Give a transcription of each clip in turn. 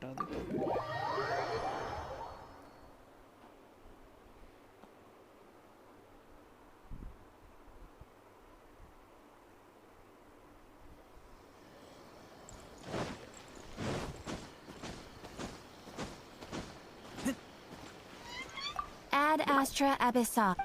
हटा देता हूँ। Ad Astra Abyssa.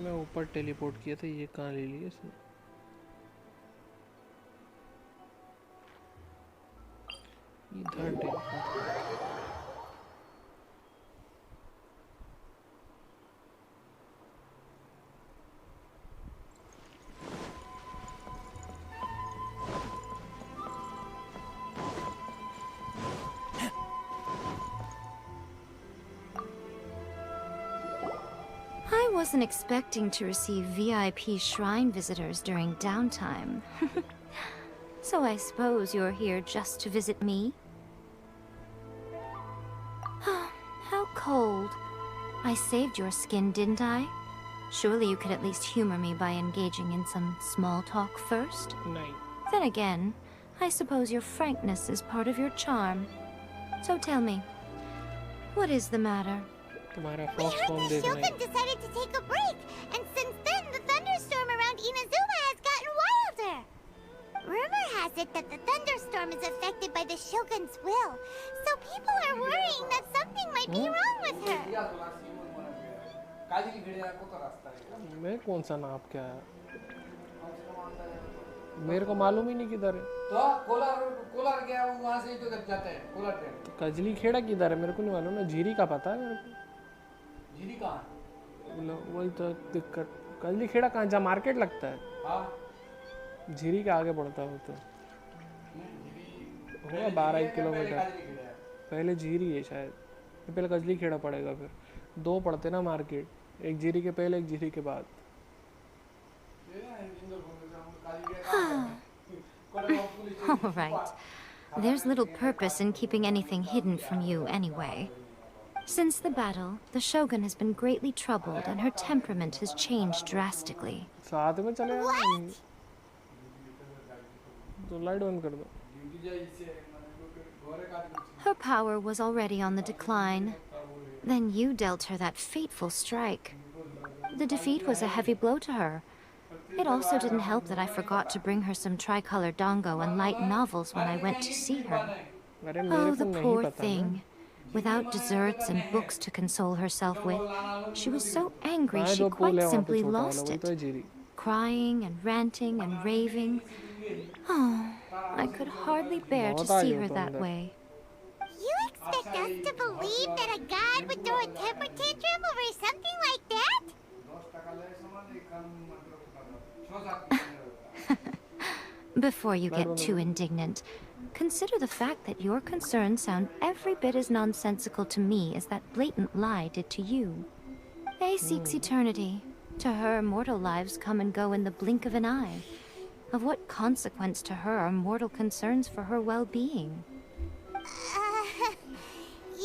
मैं ऊपर टेलीपोर्ट किया था, ये कहाँ ले लिया इसने? इधर teleport. I wasn't expecting to receive VIP shrine visitors during downtime. So I suppose you're here just to visit me? How cold. I saved your skin, didn't I? Surely you could at least humor me by engaging in some small talk first? No. Then again, I suppose your frankness is part of your charm. So tell me, what is the matter? We heard the Shogun decided to take a break, and since then the thunderstorm around Inazuma has gotten wilder. Rumor has it that the thunderstorm is affected by the Shogun's will, so people are worrying that something might be wrong with her. मैं कौन सा नाप क्या है? मेरे को मालूम ही नहीं किधर है। तो कोलार गया वो वहाँ से तो जाते हैं कोलार ट्रेन। तो कजली खेड़ा किधर है मेरे को नहीं मालूम ना। झीरी का पता है मेरे को। झीरी कहाँ? वही तो दिक्कत। कजली खेड़ा कहाँ जहाँ मार्केट लगता है? हाँ। झीरी के आगे पड़ता है वो तो। होगा 12 किलोमीटर। पहले झीरी है शायद। पहले कजली खेड़ा पड़ेगा फिर। दो पड़ते ना मार्केट। एक झीरी के पहले एक झीरी के बाद। All right. There's little purpose in keeping anything hidden from you anyway. Since the battle, the Shogun has been greatly troubled and her temperament has changed drastically. साथ में चले जाना। तो लाइट बंद कर दो। Her power was already on the decline. Then you dealt her that fateful strike. The defeat was a heavy blow to her. It also didn't help that I forgot to bring her some tricolor dango and light novels when I went to see her. Oh, the poor thing. Without desserts and books to console herself with, she was so angry she quite simply lost it. Crying and ranting and raving. Oh, I could hardly bear to see her that way. You expect us to believe that a god would throw a temper tantrum over something like that? Before you get too indignant, consider the fact that your concerns sound every bit as nonsensical to me as that blatant lie did to you. A seeks eternity. To her, mortal lives come and go in the blink of an eye. Of what consequence to her are mortal concerns for her well-being?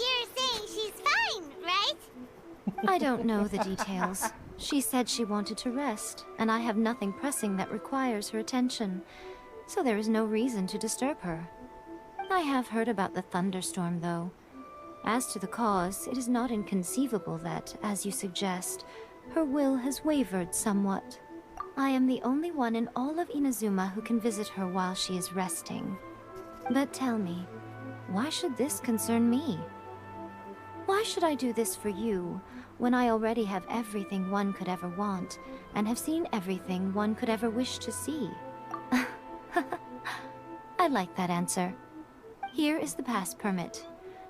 You're saying she's fine, right? I don't know the details. She said she wanted to rest, and I have nothing pressing that requires her attention, so there is no reason to disturb her. I have heard about the thunderstorm, though. As to the cause, it is not inconceivable that, as you suggest, her will has wavered somewhat. I am the only one in all of Inazuma who can visit her while she is resting. But tell me, why should this concern me? Why should I do this for you, when I already have everything one could ever want, and have seen everything one could ever wish to see? I like that answer. Here is the pass permit.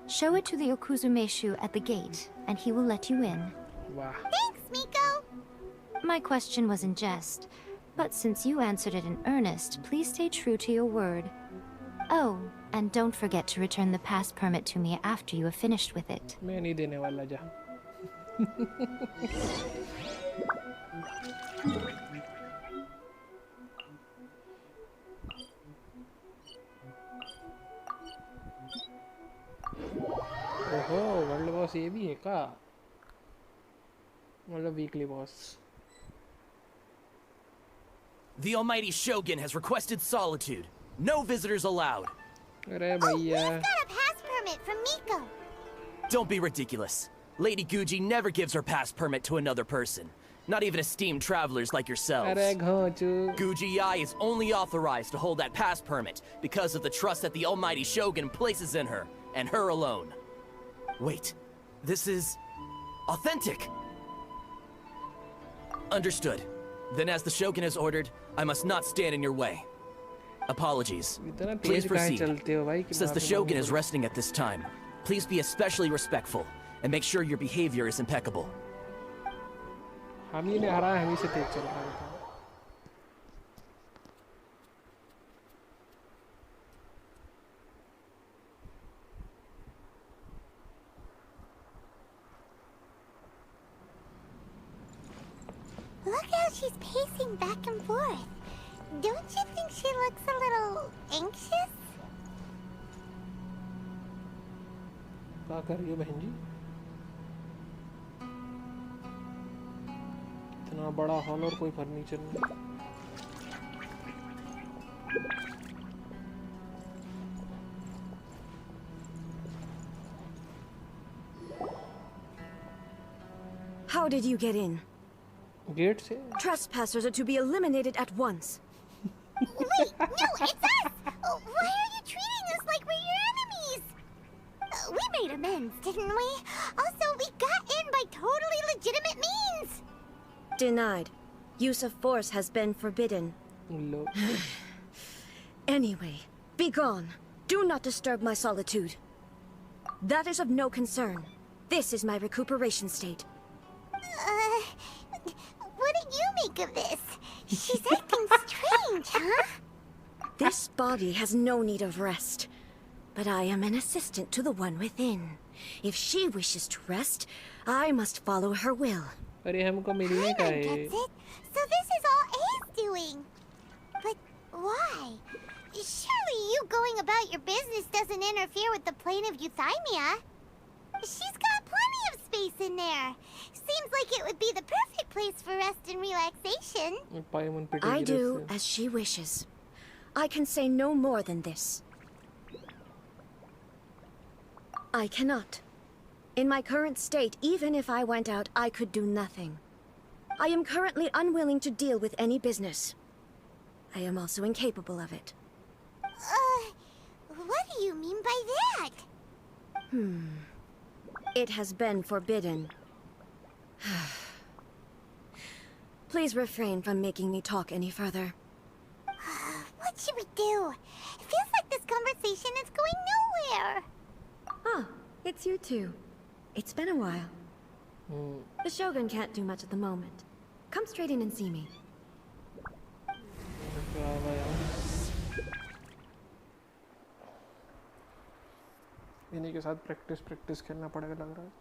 Show it to the Okuzumeshu at the gate, and he will let you in. वाह. Thanks, Miko. My question was in jest, but since you answered it in earnest, please stay true to your word. Oh, and don't forget to return the pass permit to me after you have finished with it. मैं नहीं देने वाला जा. ओहो, world boss ये भी है का? मतलब weekly boss. The almighty Shogun has requested solitude. No visitors allowed. अरे Oh, भैया. we've got a pass permit from Miko. Don't be ridiculous. Lady Guji never gives her pass permit to another person. Not even esteemed travelers like yourselves. अरे घोंचू. Guji is only authorized to hold that pass permit because of the trust that the almighty Shogun places in her, and her alone. Wait, this is authentic. Understood. Then as the Shogun has ordered, I must not stand in your way. Apologies. इतना Please तेज काहे proceed. चलते हो भाई कि Since the माफी Shogun मांगो. is resting at this time, please be especially respectful and make sure your behavior is impeccable. हम ही ने हराया, हम ही से तेज चल रहा था. Look how she's pacing back and forth. Don't you think she looks a little anxious? क्या कर रही हो बहन जी? इतना बड़ा हॉल और कोई फर्नीचर नहीं. How did you get in? Gate से. Trespassers are to be eliminated at once. Wait, no, it's us! Why are you treating us like we're your enemies? We made amends, didn't we? Also, we got in by totally legitimate means. Denied. Use of force has been forbidden. Low. Anyway, be gone. Do not disturb my solitude. That is of no concern. This is my recuperation state. What do you make of this? She's acting strange, huh? This body has no need of rest. But I am an assistant to the one within. If she wishes to rest, I must follow her will. अरे हमको मिलने का Paimon है. gets it. So this is all A's doing. But why? Surely you going about your business doesn't interfere with the plane of Euthymia. She's got plenty of space in there. Seems like it would be the perfect place for rest and relaxation. पायमन पिटेगी I do इससे. as she wishes. I can say no more than this. I cannot. In my current state, even if I went out, I could do nothing. I am currently unwilling to deal with any business. I am also incapable of it. What do you mean by that? It has been forbidden. Please refrain from making me talk any further. What should we do? It feels like this conversation is going nowhere. Ah, it's you two. It's been a while. The Shogun can't do much at the moment. Come straight in and see me. क्या हुआ यार? इन्हीं के साथ practice खेलना पड़ेगा लग रहा है.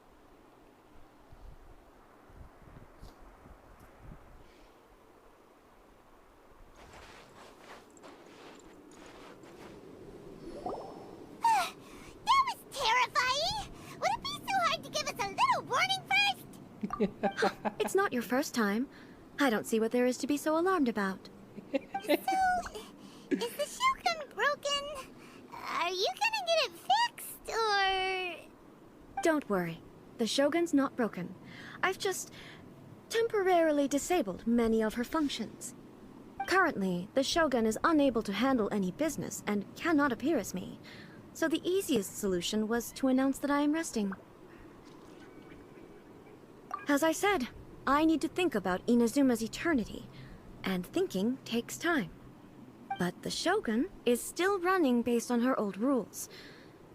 That was terrifying. Would it be so hard to give us a little warning first? It's not your first time. I don't see what there is to be so alarmed about. So, is the Shogun broken? Are you gonna get it fixed, or...? Don't worry. The Shogun's not broken. I've just temporarily disabled many of her functions. Currently, the Shogun is unable to handle any business and cannot appear as me. So the easiest solution was to announce that I am resting. As I said, I need to think about Inazuma's eternity, and thinking takes time. But the Shogun is still running based on her old rules.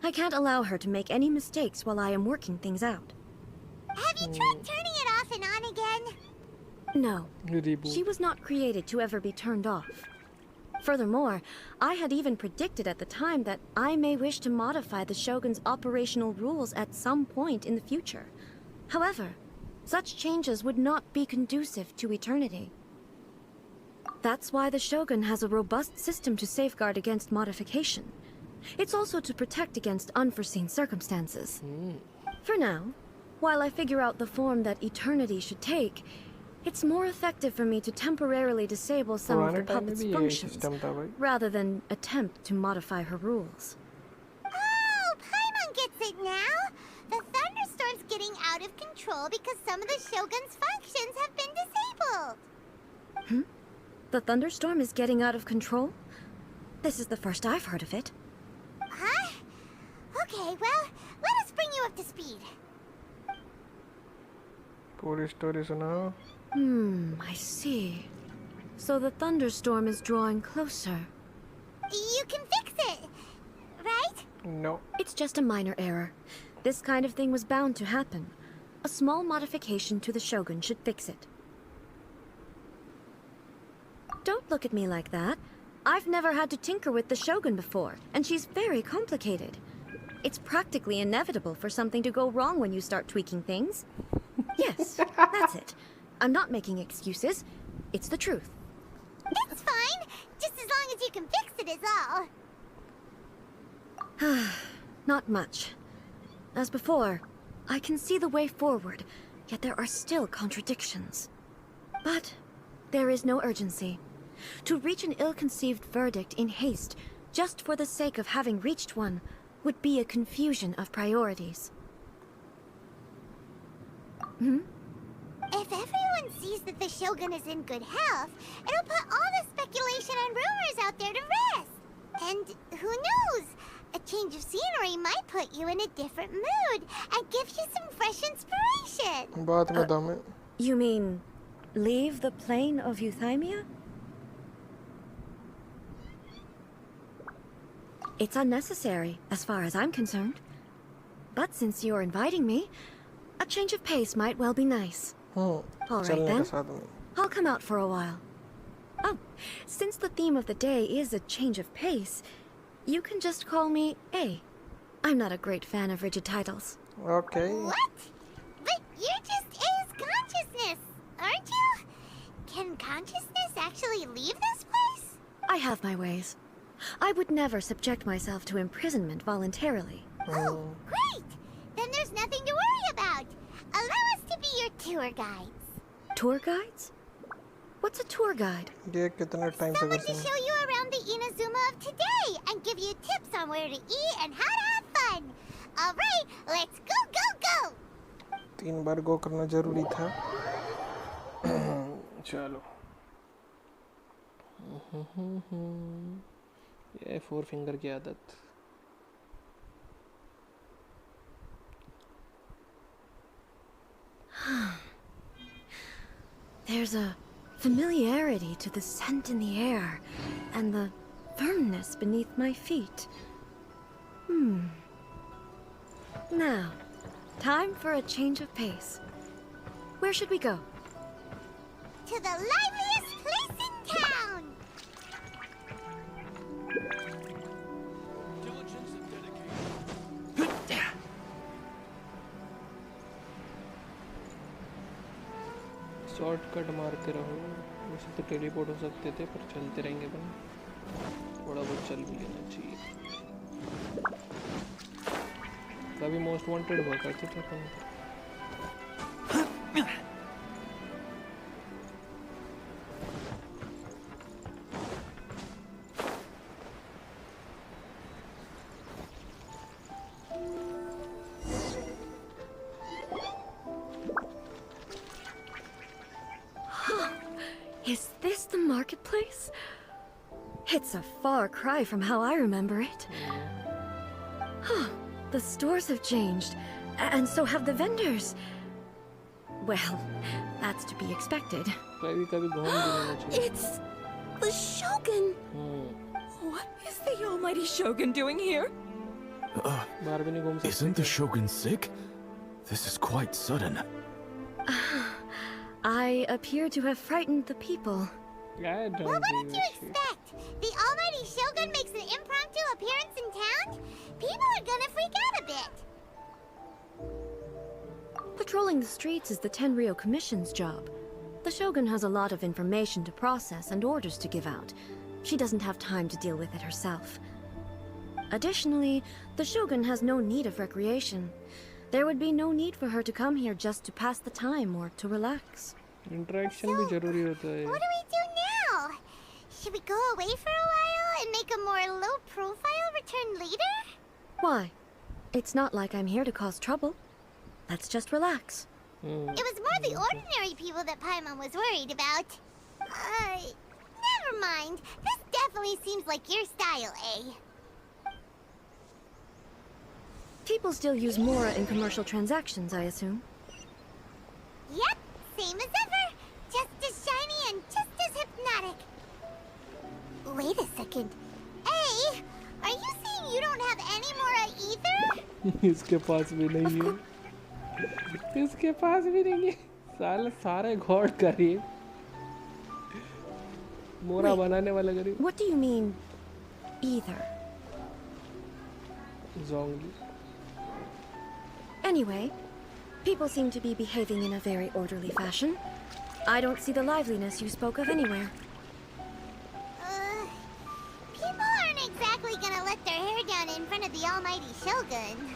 I can't allow her to make any mistakes while I am working things out. Have you tried turning it off No, Reboot. she was not created to ever be turned off. Furthermore, I had even predicted at the time that I may wish to modify the Shogun's operational rules at some point in the future. However, such changes would not be conducive to eternity. That's why the Shogun has a robust system to safeguard against modification. It's also to protect against unforeseen circumstances. For now, while I figure out the form that eternity should take, it's more effective for me to temporarily disable some of the puppet's functions, rather than attempt to modify her rules. Oh, Paimon gets it now! The thunderstorm's getting out of control because some of the Shogun's functions have been disabled. The thunderstorm is getting out of control? This is the first I've heard of it. Huh? Okay, well, let us bring you up to speed. पूरी story सुनाओ. I see. So the thunderstorm is drawing closer. You can fix it, right? No. It's just a minor error. This kind of thing was bound to happen. A small modification to the Shogun should fix it. Don't look at me like that. I've never had to tinker with the Shogun before, and she's very complicated. It's practically inevitable for something to go wrong when you start tweaking things. Yes, that's it. I'm not making excuses. It's the truth. It's fine, just as long as you can fix it is all. Not much. As before, I can see the way forward, yet there are still contradictions. But there is no urgency. To reach an ill-conceived verdict in haste, just for the sake of having reached one, would be a confusion of priorities. If everyone sees that the Shogun is in good health, it'll put all the speculation and rumors out there to rest. And who knows? A change of scenery might put you in a different mood and give you some fresh inspiration. बात में दम है. You mean, leave the plane of Euthymia? It's unnecessary, as far as I'm concerned. But since you're inviting me, a change of pace might well be nice. All right चलने then. के साथ में. I'll come out for a while. Oh, since the theme of the day is a change of pace, you can just call me A. I'm not a great fan of rigid titles. Okay. What? But you're just A's consciousness, aren't you? Can consciousness actually leave this place? I have my ways. I would never subject myself to imprisonment voluntarily. Oh, great! Then there's nothing to worry about. Allow us to be your tour guides. Tour guides? What's a tour guide? ये कितना time से Someone कर to सकते show you around the Inazuma of today and give you tips on where to eat and how to have fun. All right, let's go, go, go! 3 बार गो करना जरूरी था. चलो. ये 4 फिंगर की आदत. There's a familiarity to the scent in the air and the firmness beneath my feet. Now, time for a change of pace. Where should we go? To the liveliest place in town! Shortcut मारते रहो. वैसे तो teleport हो सकते थे पर चलते रहेंगे बन. थोड़ा बहुत चल भी लेना चाहिए. कभी मोस्ट वांटेड हुआ करते थे अपन. Is this the marketplace? It's a far cry from how I remember it. The stores have changed, and so have the vendors. Well, that's to be expected. कभी कभी घूम भी लेना चाहिए. It's the Shogun! What is the almighty Shogun doing here? बाहर भी नहीं घूम सकते. Isn't the Shogun sick? This is quite sudden. I appear to have frightened the people. I don't Well, what believe did you this shit. expect? The almighty Shogun makes an impromptu appearance in town? People are gonna freak out a bit. Patrolling the streets is the Tenryou Commission's job. The Shogun has a lot of information to process and orders to give out. She doesn't have time to deal with it herself. Additionally, the Shogun has no need of recreation. There would be no need for her to come here just to pass the time or to relax. Interaction भी जरूरी होता है. What do we do now? Should we go away for a while and make a more low-profile return later? Why? It's not like I'm here to cause trouble. Let's just relax. It was more the ordinary people that Paimon was worried about. Never mind. This definitely seems like your style, eh? People still use Mora in commercial transactions, I assume. Yep, same as ever. Just as shiny and just as hypnotic. Wait a second. Hey, are you saying you don't have any Mora either? इसके पास भी नहीं है. इसके पास भी नहीं है. सारे God करिए. मोरा बनाने वाले करिए. What do you mean, either? Zongi. Anyway, people seem to be behaving in a very orderly fashion. I don't see the liveliness you spoke of anywhere. People aren't exactly gonna let their hair down in front of the almighty Shogun.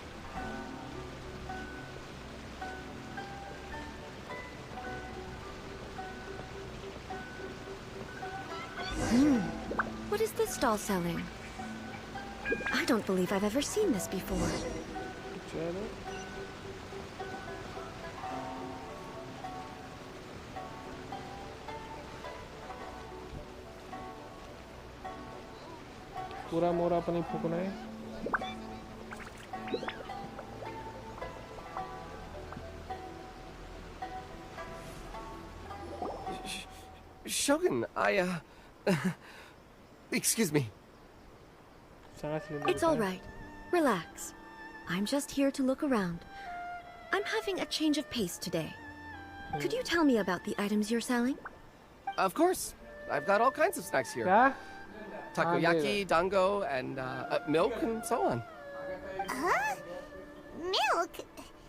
What is this stall selling? I don't believe I've ever seen this before. चलो. पूरा मोरा अपनी फूकना है. Shogun, excuse me. सांस ले. It's all right. Relax. I'm just here to look around. I'm having a change of pace today. Could you tell me about the items you're selling? Of course. I've got all kinds of snacks here. क्या? Takoyaki, dango, and milk, and so on. Huh? Milk?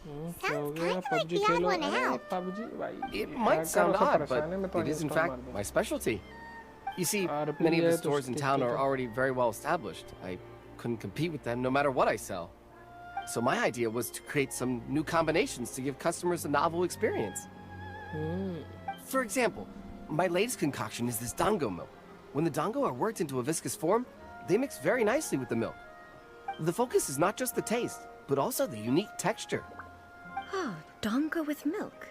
क्या हो Sounds गया? kind of like PUBG the odd Khelo. one अरे out. PUBG भाई. It might sound hacker उसे odd, परेशान है, मैं but तो it is in uninstall fact मार दूँ. my specialty. You see, RP many of the है तो stores in skip town तो are तो. already very well established. I couldn't compete with them no matter what I sell. So my idea was to create some new combinations to give customers a novel experience. For example, my latest concoction is this dango milk. When the dango are worked into a viscous form, they mix very nicely with the milk. The focus is not just the taste, but also the unique texture. Oh, dango with milk.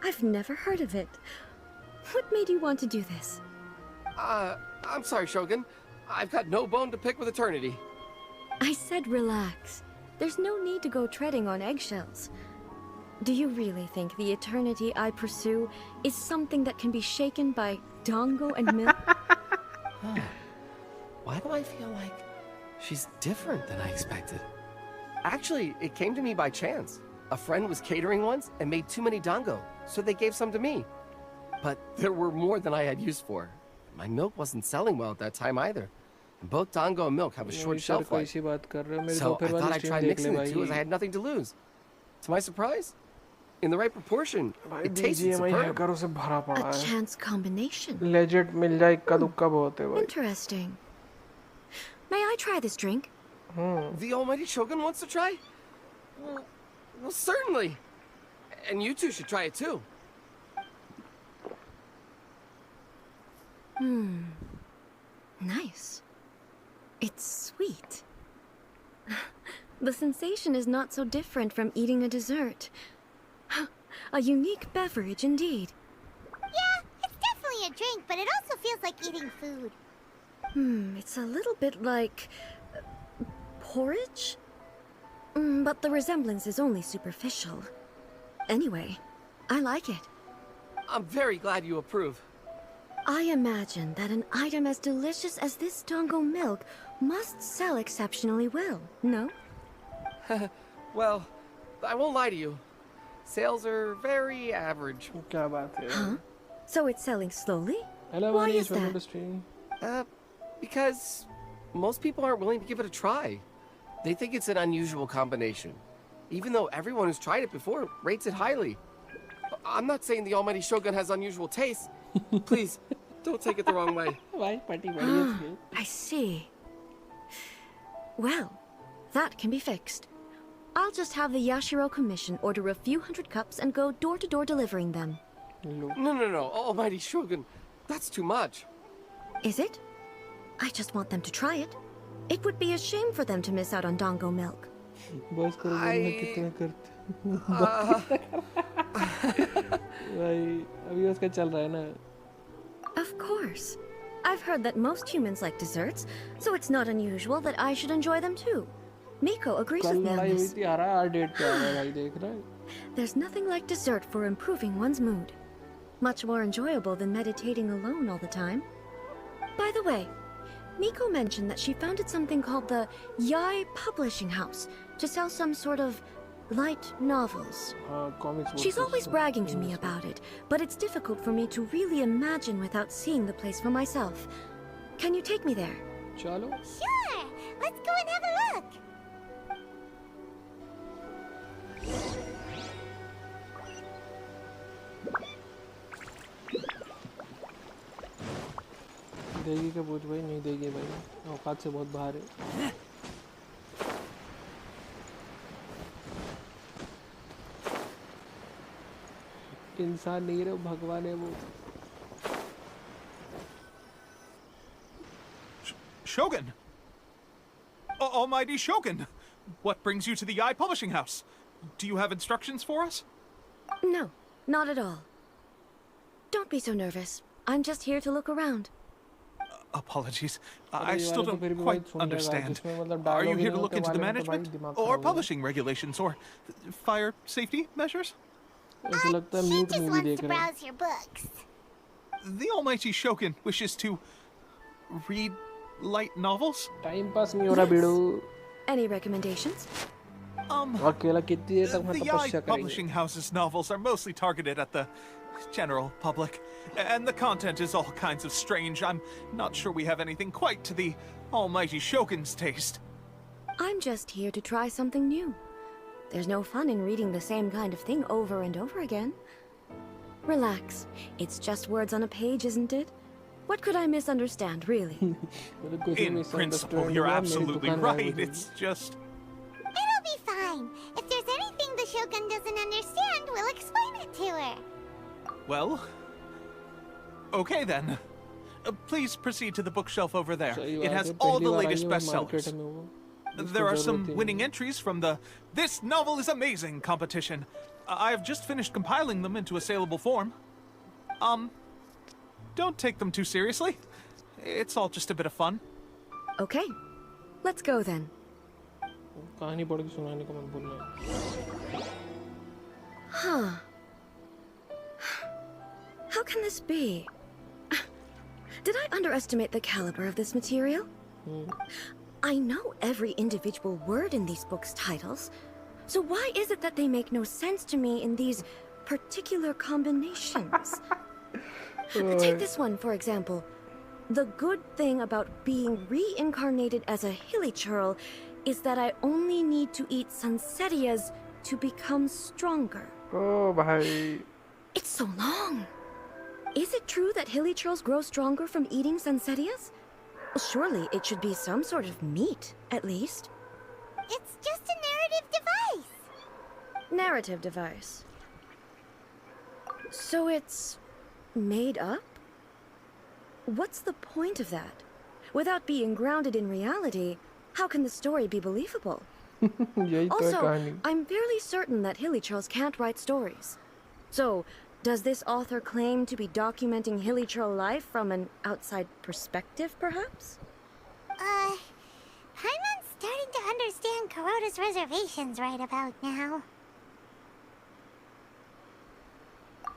I've never heard of it. What made you want to do this? I'm sorry, Shogun. I've got no bone to pick with eternity. I said relax. There's no need to go treading on eggshells. Do you really think the eternity I pursue is something that can be shaken by dango and milk? Why do I feel like she's different than I expected? Actually, it came to me by chance. A friend was catering once and made too many dango, so they gave some to me. But there were more than I had use for. My milk wasn't selling well at that time either. And both dango and milk have a short shelf life. कैसी बात कर रहे हो? मेरी So I दोपहर thought वाली I'd stream try देख ले mixing the two as I भाई. had nothing to lose. To my surprise, in the right proportion, भाई it tasted BGMI superb. हैकरों से भरा पड़ा A है. chance combination. Legit मिल जाए इक्का दुक्का बहुत है भाई. Interesting. May I try this drink? The almighty Shogun wants to try? Well, certainly. And you two should try it too. Nice. It's sweet. The sensation is not so different from eating a dessert. A unique beverage indeed. Yeah, it's definitely a drink, but it also feels like eating food. It's a little bit like porridge? But the resemblance is only superficial. Anyway, I like it. I'm very glad you approve. I imagine that an item as delicious as this dango milk must sell exceptionally well, no? Well, I won't lie to you. Sales are very average. क्या बात है? Huh? So it's selling slowly? Hello, Why Vani, is welcome that? to stream. Because most people aren't willing to give it a try. They think it's an unusual combination. Even though everyone who's tried it before rates it highly. I'm not saying the almighty Shogun has unusual taste. Please, don't take it the wrong way. Why party बड़ी I see. Well, that can be fixed. I'll just have the Yashiro Commission order a few hundred cups and go door-to-door delivering them. No, almighty Shogun. That's too much. Is it? I just want them to try it. It would be a shame for them to miss out on Dango milk. बस करो मैं कितना करते भाई अभी उसका चल रहा है ना Of course. I've heard that most humans like desserts, so it's not unusual that I should enjoy them too. Miko agrees कल with me on लड़ाई हुई this. थी आ रहा है डेट पे आ रहा है भाई देख रहा है There's nothing like dessert for improving one's mood. Much more enjoyable than meditating alone all the time. By the way, Miko mentioned that she founded something called the Yai Publishing House to sell some sort of light novels. Comics She's always bragging to me about it, but it's difficult for me to really imagine without seeing the place for myself. Can you take me there? चलो Sure, let's go and have a look. देगी क्या पूछ भाई नहीं देगी भाई औकात से बहुत बाहर है इंसान नहीं रहे भगवान है वो Shogun! Almighty Shogun! What brings you to the Yai Publishing House? Do you have instructions for us? No, not at all. Don't be so nervous. I'm just here to look around. Apologies. अरे I ये still वाला तो फिर don't भी quite भाई सुन लेगा, understand. जिसमें मतलब Are you dialogue he here नहीं to look होते into the वाले में तो भाई management दिमाग or खराब हो publishing regulations or fire safety measures? गया। ऐसा लगता है She mute just movie wants देख to रहे हैं browse your books. The Almighty Shogun wishes to read light novels? Time pass नहीं हो रहा बीड़ू Any recommendations? अकेला कितनी देर तक मैं The तपस्या Yai करेंगे Publishing House's novels are mostly targeted at the general public, and the content is all kinds of strange. I'm not sure we have anything quite to the Almighty Shogun's taste. I'm just here to try something new. There's no fun in reading the same kind of thing over and over again. Relax. It's just words on a page, isn't it? What could I misunderstand, really? मतलब कुछ भी In misunderstood principle, नहीं you're हुआ, मेरी absolutely दुकान गायब हो right. गई। It's just... It'll be fine. If there's anything the Shogun doesn't understand, we'll explain it to her. Well... Okay then. Please proceed to the bookshelf over there. सही It बात has है, all पहली the bar I latest हूँ मैं market bestsellers. में वो There are इसको some जरूरत ही winning नहीं। entries from the This Novel is Amazing competition. I have just finished compiling them into a saleable form. Don't take them too seriously. It's all just a bit of fun. Okay. Let's go then. कहानी पढ़ के सुनाने का मत भूलना Huh. How can this be? Did I underestimate the caliber of this material? I know every individual word in these books' titles, so why is it that they make no sense to me in these particular combinations? Take this one, for example. The good thing about being reincarnated as a hilly churl is that I only need to eat sunsettias to become stronger. ओ भाई It's so long. Is it true that hilly churls grow stronger from eating sunsettias? Surely it should be some sort of meat, at least. It's just a narrative device. Narrative device. So it's made up? What's the point of that? Without being grounded in reality, how can the story be believable? यही तो है Also, कहानी I'm fairly certain that hilly churls can't write stories. So, does this author claim to be documenting hilly churl life from an outside perspective, perhaps? Paimon's starting to understand Kuroda's reservations right about now.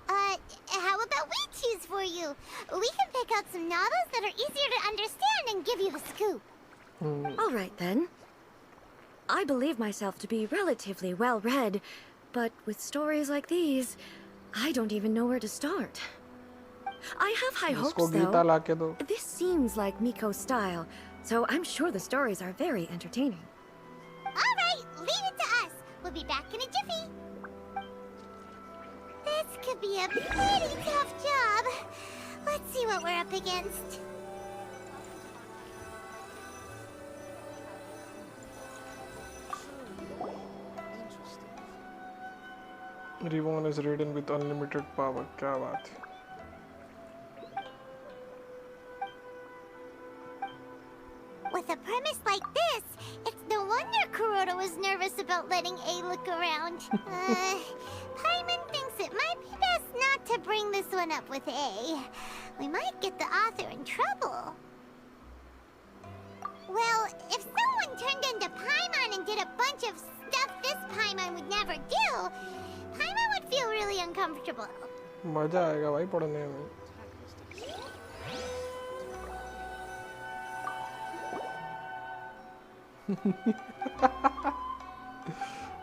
How about we choose for you? We can pick out some novels that are easier to understand and give you the scoop. All right, then. I believe myself to be relatively well-read, But with stories like these, I don't even know where to start. I have high hopes, though. This seems like Miko's style, so I'm sure the stories are very entertaining. All right, leave it to us. We'll be back in a jiffy. This could be a pretty tough job. Let's see what we're up against. Reborn is ridden with unlimited power. क्या बात है? With a premise like this, it's no wonder Kuroda was nervous about letting A look around. Paimon thinks it might be best not to bring this one up with A. We might get the author in trouble. Well, if someone turned into Paimon and did a bunch of stuff this Paimon would never do, Paimon would feel really uncomfortable. मजा आएगा भाई पढ़ने में.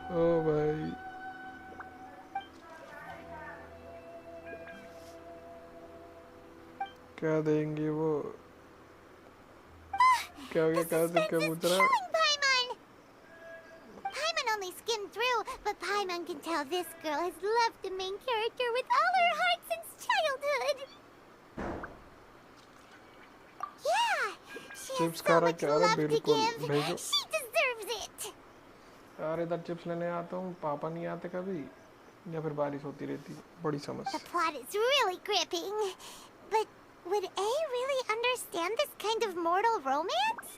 ओ भाई क्या देंगे वो? क्या हो गया? क्या पूछ रहा? Paimon only skimmed through, but Paimon can tell this girl has loved the main character with all her heart since childhood. Yeah, she has so much love to give. She deserves it. यार इधर chips लेने आता हूँ, पापा नहीं आते कभी, या फिर बारिश होती रहती, बड़ी समस्या. The plot is really gripping, but would A really understand this kind of mortal romance?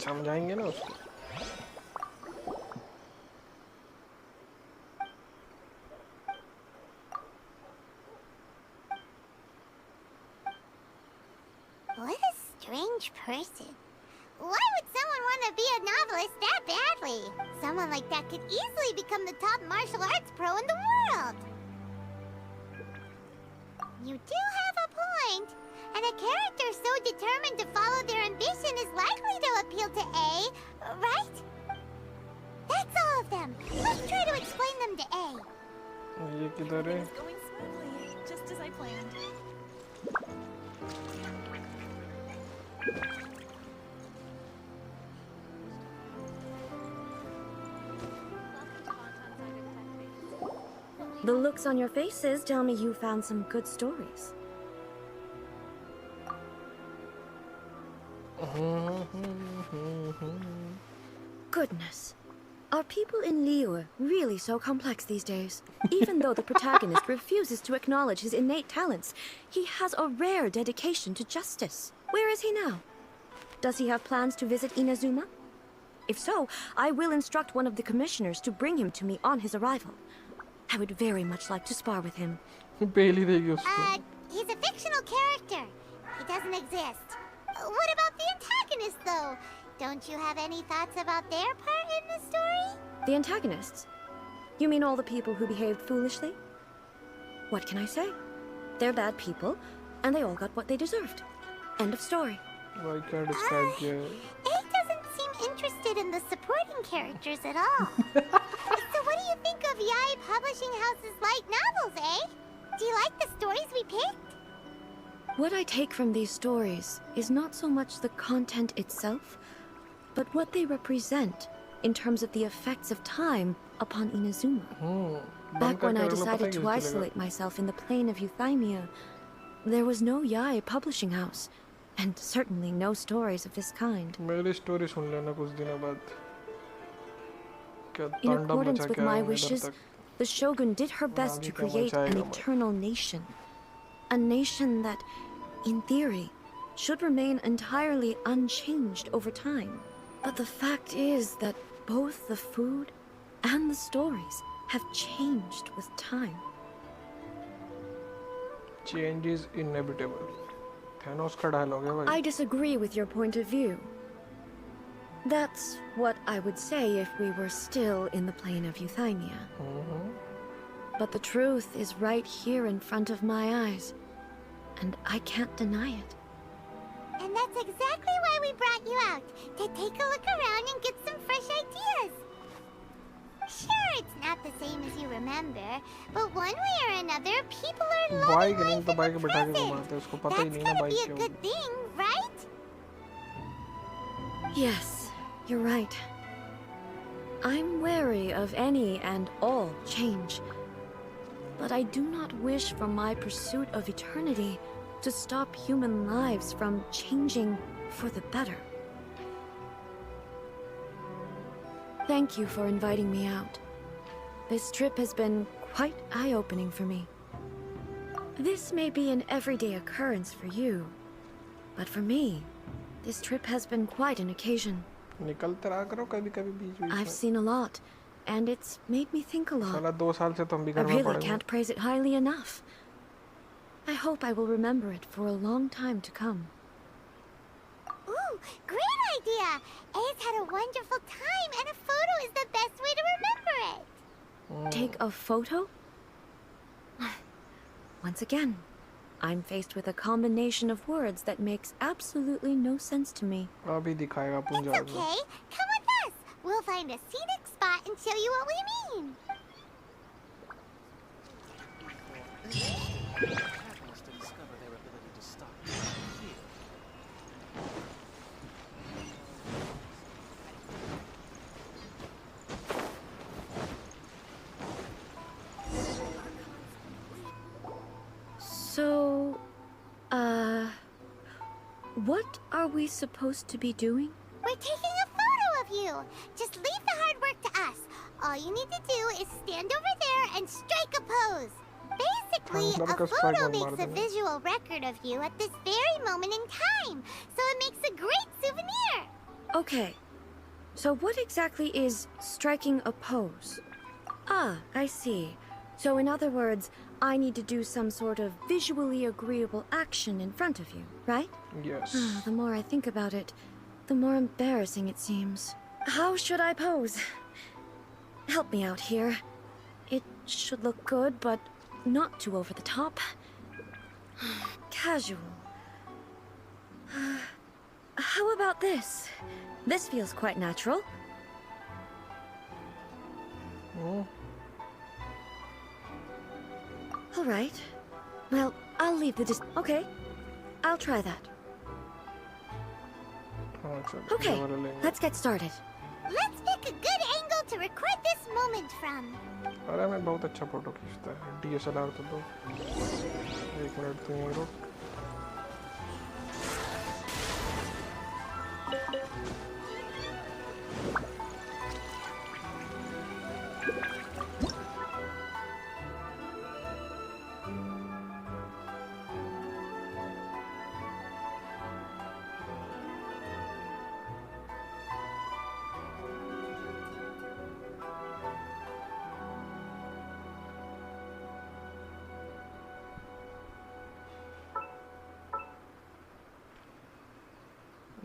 समझाएंगे ना उसको. What a strange person. Why would someone want to be a novelist that badly? Someone like that could easily become the top martial arts pro in the world. You do have a point. And a character so determined to follow their ambition is likely to appeal to A, right? That's all of them. Let's try to explain them to A. ये किधर है? It's going smoothly, just as I planned. The looks on your faces tell me you found some good stories. Goodness. Are people in Liyue really so complex these days? Even though the protagonist refuses to acknowledge his innate talents, he has a rare dedication to justice. Where is he now? Does he have plans to visit Inazuma? If so, I will instruct one of the commissioners to bring him to me on his arrival. I would very much like to spar with him. He's a fictional character. He doesn't exist. What about the antagonist, though? Don't you have any thoughts about their part in the story? The antagonists? You mean all the people who behaved foolishly? What can I say? They're bad people, and they all got what they deserved. End of story. Why can't describe you? A doesn't seem interested in the supporting characters at all. So what do you think of Yae Publishing House's light novels, eh? Do you like the stories we picked? What I take from these stories is not so much the content itself, but what they represent in terms of the effects of time upon Inazuma. Back when I decided to isolate myself in the plane of Euthymia, there was no Yae Publishing House, and certainly no stories of this kind. In accordance with my wishes, the Shogun did her best to create an eternal nation. A nation that, in theory, should remain entirely unchanged over time. But the fact is that both the food and the stories have changed with time. Change is inevitable. Thanos ka dialogue hai bhai. I disagree with your point of view. That's what I would say if we were still in the plane of Euthymia. But the truth is right here in front of my eyes, and I can't deny it. And that's exactly why we brought you out, to take a look around and get some fresh ideas. Sure, it's not the same as you remember, but one way or another, people are loving bike life नहीं तो in bike the बिठा के present. घुमाते हैं उसको पता ही That's नहीं ना gotta be बाइक a क्या good होगी thing, right? Yes, you're right. I'm wary of any and all change. But I do not wish for my pursuit of eternity to stop human lives from changing for the better. Thank you for inviting me out. This trip has been quite eye-opening for me. This may be an everyday occurrence for you, but for me, this trip has been quite an occasion. निकलते रहा करो कभी कभी बीच बीच I've में seen a lot, and it's made me think a lot. साला 2 साल से तो हम भी I घर में really पड़े हैं can't praise it highly enough. I hope I will remember it for a long time to come. Ooh, great idea! A's had a wonderful time, and a photo is the best way to remember it. Take a photo? Once again, I'm faced with a combination of words that makes absolutely no sense to me. अभी दिखाएगा It's Punjab में okay. Come with us. We'll find a scenic spot and show you what we mean. So, what are we supposed to be doing? We're taking a photo of you. Just leave the hard work to us. All you need to do is stand over there and strike a pose. Basically, a photo makes a visual record of you at this very moment in time, so it makes a great souvenir. Okay, so what exactly is striking a pose? Ah, I see. So in other words, I need to do some sort of visually agreeable action in front of you, right? Yes. The more I think about it, the more embarrassing it seems. How should I pose? Help me out here. It should look good, but not too over the top. Casual. How about this? This feels quite natural. All right. Well, I'll leave the Okay, I'll try that. Okay, let's get started. Let's pick a good angle to record this moment from. अरे मैं बहुत अच्छा photo खींचता है DSLR तो दो 1 minute तुम रुक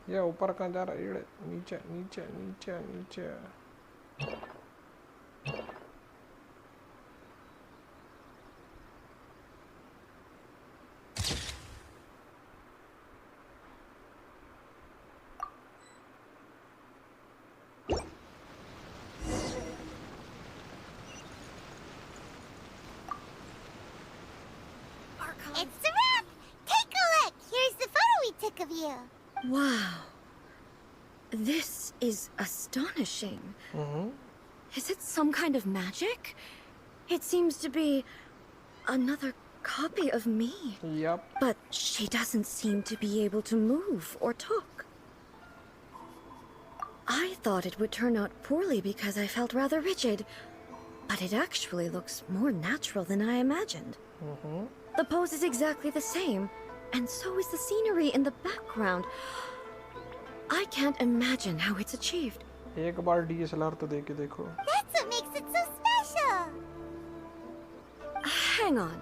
ये ऊपर कहाँ जा रहा है ये नीचे नीचे नीचे नीचे It's a wrap! Take a look! Here's the photo we took of you. Wow. This is astonishing. Is it some kind of magic? It seems to be another copy of me. Yep. But she doesn't seem to be able to move or talk. I thought it would turn out poorly because I felt rather rigid, but it actually looks more natural than I imagined. The pose is exactly the same, and so is the scenery in the background. I can't imagine how it's achieved. एक बार DSLR तो दे के देखो. That's what makes it so special. Hang on.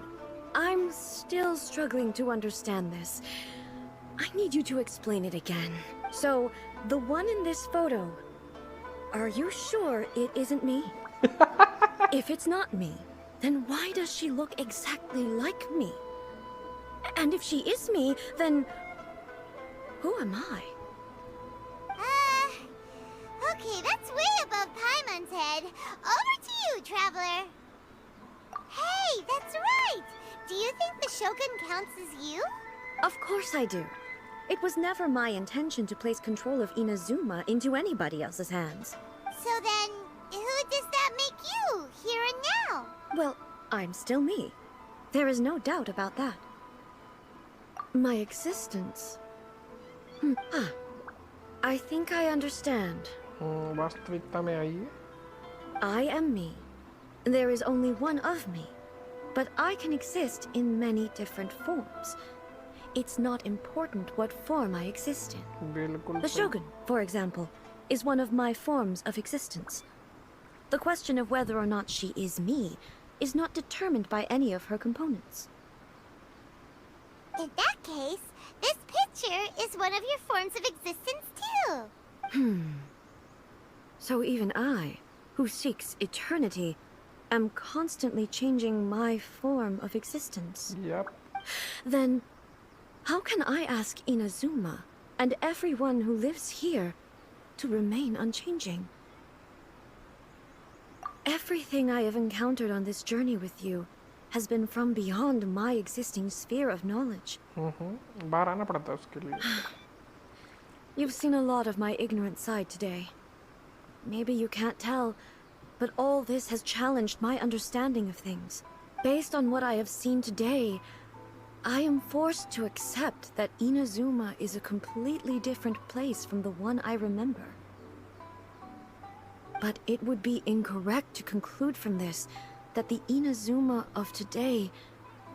I'm still struggling to understand this. I need you to explain it again. So, the one in this photo, are you sure it isn't me? If it's not me, then why does she look exactly like me? And if she is me, then who am I? Okay, that's way above Paimon's head. Over too, Traveler. Hey, that's right! Do you think the Shogun counts as you? Of course I do. It was never my intention to place control of Inazuma into anybody else's hands. So then, who does that make you, here and now? Well, I'm still me. There is no doubt about that. My existence... I think I understand. वास्तविकता में आइए. I am me. There is only one of me. But I can exist in many different forms. It's not important what form I exist in. बिल्कुल The सही. Shogun, for example, is one of my forms of existence. The question of whether or not she is me is not determined by any of her components. In that case, this picture is one of your forms of existence too. So even I, who seeks eternity, am constantly changing my form of existence. Yep. Then, how can I ask Inazuma and everyone who lives here to remain unchanging? Everything I have encountered on this journey with you has been from beyond my existing sphere of knowledge. बाहर आना पड़ता है उसके लिए. You've seen a lot of my ignorant side today. Maybe you can't tell, but all this has challenged my understanding of things. Based on what I have seen today, I am forced to accept that Inazuma is a completely different place from the one I remember. But it would be incorrect to conclude from this that the Inazuma of today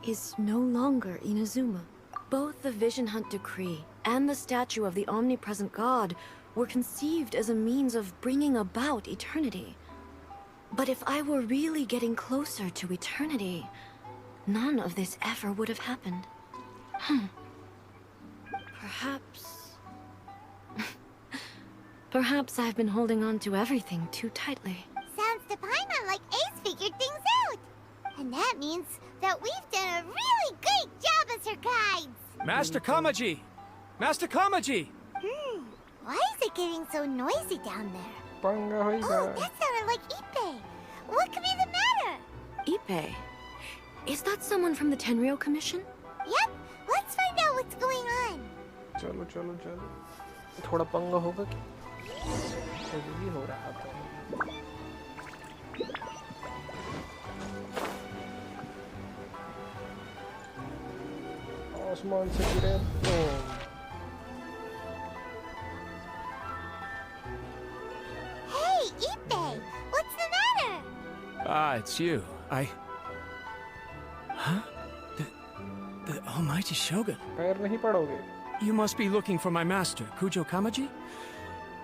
is no longer Inazuma. Both the Vision Hunt Decree and the statue of the omnipresent god were conceived as a means of bringing about eternity. But if I were really getting closer to eternity, none of this ever would have happened. Perhaps... Perhaps I've been holding on to everything too tightly. Sounds to Paimon like Ace figured things out. And that means that we've done a really great job as her guides. Master Kamaji! Master Kamaji! Why is it getting so noisy down there? पंगा होएगा. Oh, that sounded like Ippei. What could be the matter? Ippei? Is that someone from the Tenryou Commission? Yep, let's find out what's going on. चलो चलो चलो. थोड़ा पंगा होगा क्या? ये हो रहा था. आसमान से गिरे तो. Hey, Ippei, what's the matter? Ah, it's you. Huh? The Almighty Shogun. पैर नहीं पड़ोगे. You must be looking for my master, Kujo Kamaji?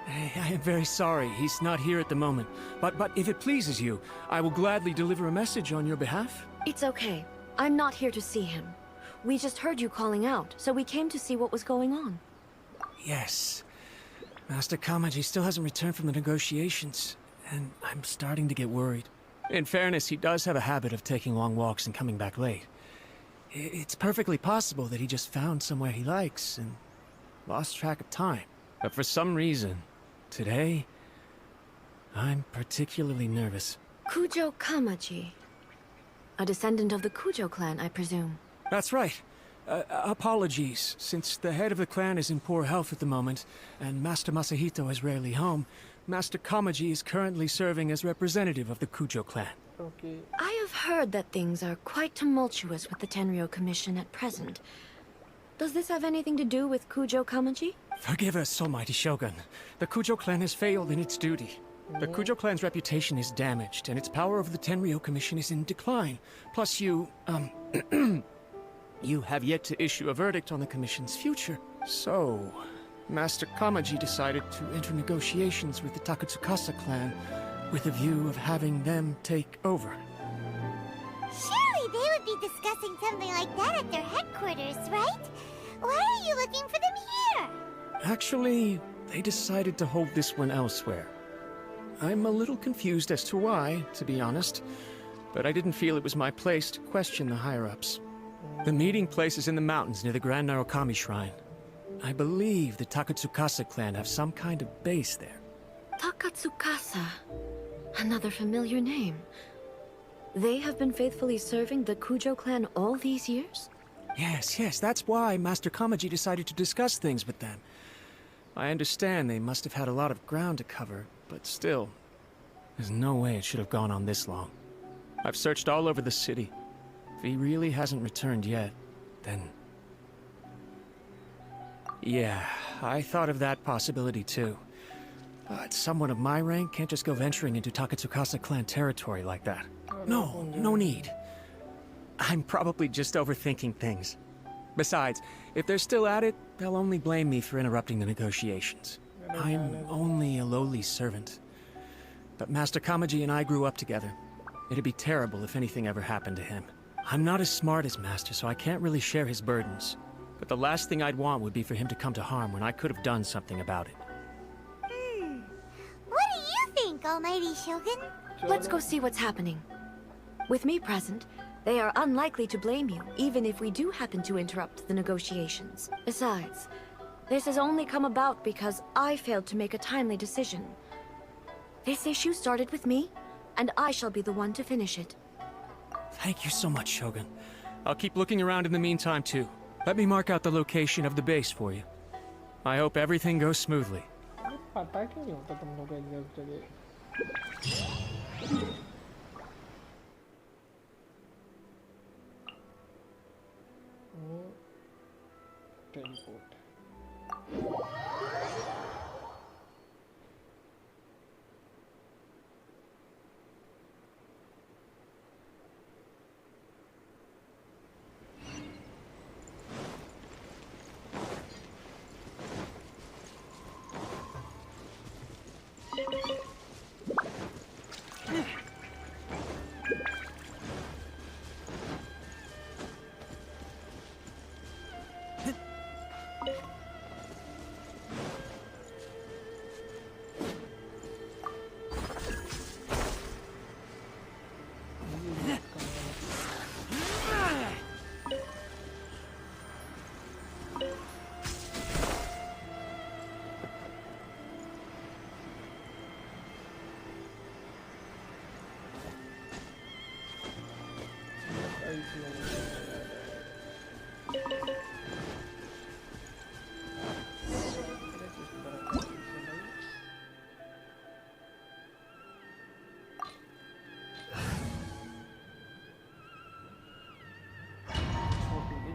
I am very sorry, he's not here at the moment. But if it pleases you, I will gladly deliver a message on your behalf. It's okay. I'm not here to see him. We just heard you calling out, so we came to see what was going on. Yes. Master Kamaji still hasn't returned from the negotiations, and I'm starting to get worried. In fairness, he does have a habit of taking long walks and coming back late. It's perfectly possible that he just found somewhere he likes and lost track of time. But for some reason, today, I'm particularly nervous. Kujo Kamaji. A descendant of the Kujo clan, I presume. That's right. Apologies, since the head of the clan is in poor health at the moment, and Master Masahito is rarely home, Master Kamaji is currently serving as representative of the Kujo clan. Okay. I have heard that things are quite tumultuous with the Tenryou Commission at present. Does this have anything to do with Kujo Kamaji? Forgive us, Almighty Shogun. The Kujo clan has failed in its duty. The Kujo clan's reputation is damaged, and its power over the Tenryou Commission is in decline. Plus you, you have yet to issue a verdict on the Commission's future. So, Master Kamaji decided to enter negotiations with the Takatsukasa clan with a view of having them take over. Surely they would be discussing something like that at their headquarters, right? Why are you looking for them here? Actually, they decided to hold this one elsewhere. I'm a little confused as to why, to be honest, but I didn't feel it was my place to question the higher-ups. The meeting place is in the mountains near the Grand Narukami Shrine. I believe the Takatsukasa clan have some kind of base there. Takatsukasa. Another familiar name. They have been faithfully serving the Kujo clan all these years? Yes, that's why Master Kamaji decided to discuss things with them. I understand they must have had a lot of ground to cover, but still, there's no way it should have gone on this long. I've searched all over the city. If he really hasn't returned yet, then... Yeah, I thought of that possibility too. But someone of my rank can't just go venturing into Takatsukasa clan territory like that. No need. I'm probably just overthinking things. Besides, if they're still at it, they'll only blame me for interrupting the negotiations. I'm only a lowly servant. But Master Kamaji and I grew up together. It'd be terrible if anything ever happened to him. I'm not as smart as Master, so I can't really share his burdens. But the last thing I'd want would be for him to come to harm when I could have done something about it. What do you think, Almighty Shogun? Let's go see what's happening. With me present, they are unlikely to blame you, even if we do happen to interrupt the negotiations. Besides, this has only come about because I failed to make a timely decision. This issue started with me, and I shall be the one to finish it. Thank you so much, Shogun. I'll keep looking around in the meantime, too. Let me mark out the location of the base for you. I hope everything goes smoothly. पता क्यों नहीं होता तुम लोग को exact जगह teleport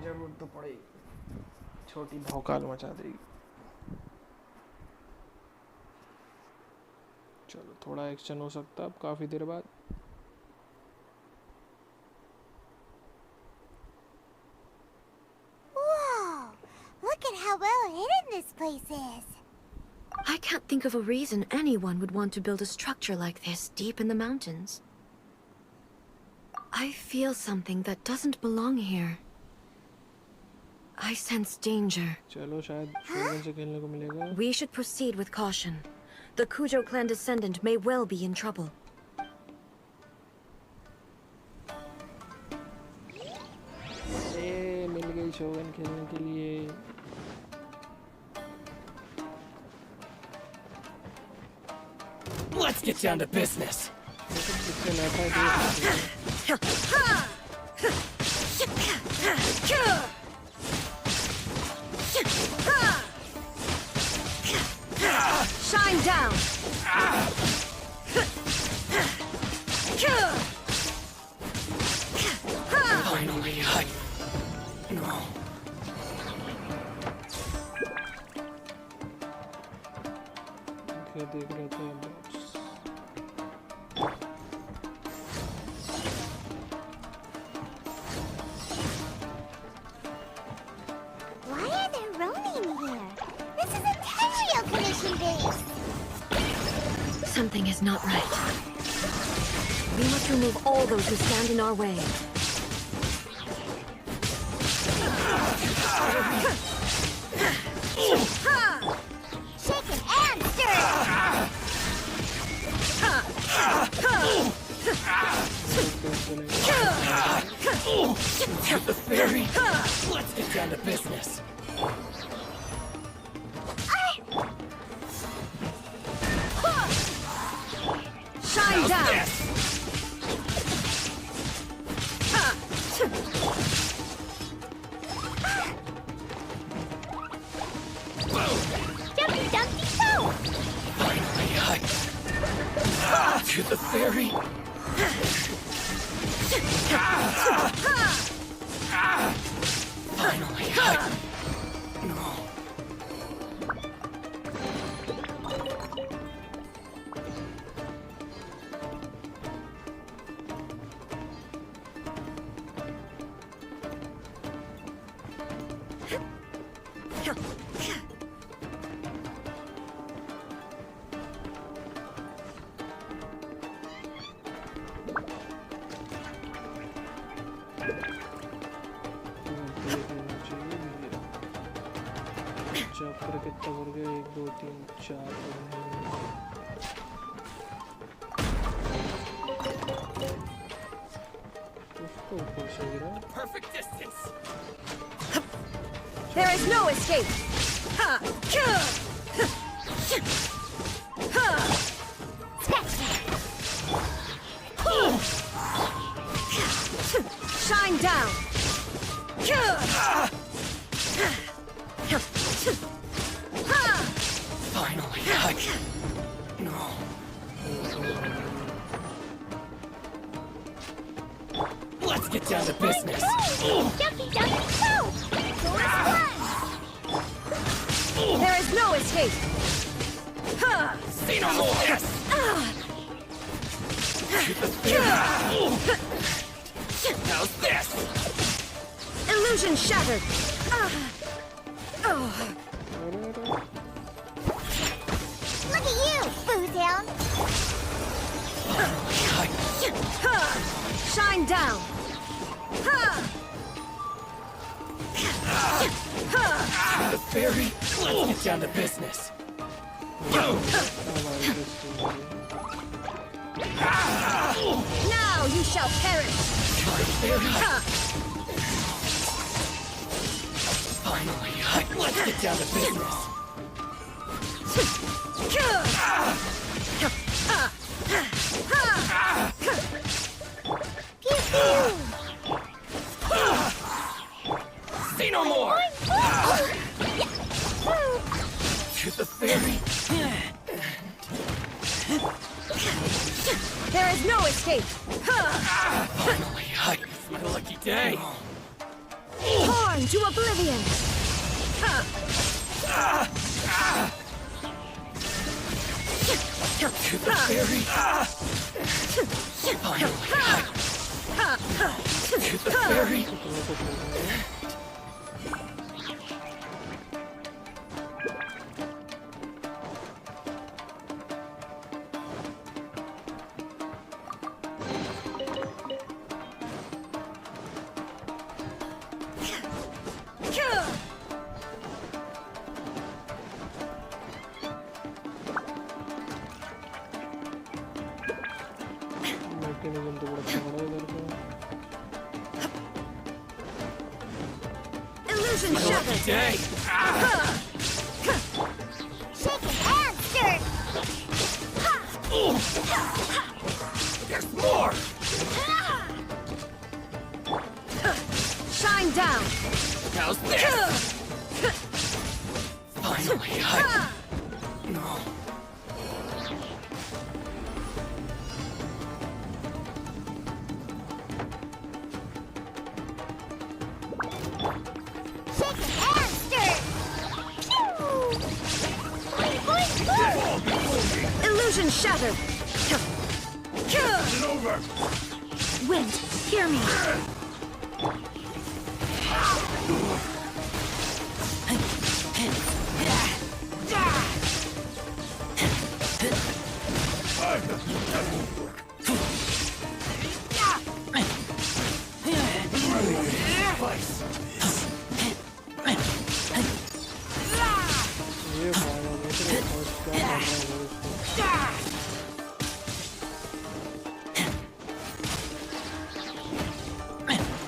जरूरत तो पड़ेगी छोटी भौकाल मचा देगी चलो थोड़ा एक्शन हो सकता है अब काफी देर बाद Whoa! Look at how well hidden this place is. I can't think of a reason anyone would want to build a structure like this deep in the mountains. I feel something that doesn't belong here. I sense danger. चलो शायद शोगन से खेलने को मिलेगा We should proceed with caution. The Kujo clan descendant may well be in trouble. मिल गई शोगन खेलने के लिए Let's get down to business. Shine down! Finally, No. क्या देख रहे थे Why are there Ronin here? This is a Tenryou Commission base! Something is not right. We must remove all those who stand in our way. Shaken and stirred! The fairy. Let's get down to business. Shine down! the fairy. Finally. चक्र कितना भर गया 1 2 3 4 उसको ऊपर से गिरा Perfect distance. There is no escape. Shine down. Finally. No. Let's get down to business. Junkie, go! There is no escape. Say no more. Yes. How's this? Illusion shattered. Look at you, Bootown! Shine down. The fairy. Let's get down to business. Now you shall perish. Finally. Let's get down to business. Say no more. To the fairy. There is no escape. Finally. It's my lucky day. Torn to oblivion. To the fairy. Finally. To the fairy. Illusion shattered. Day. Shaken and stirred! There's more. Shine down. How's this? Finally. No. Shaken and stirred! Boing, boing, boing! Illusion shattered. Wind, hear me.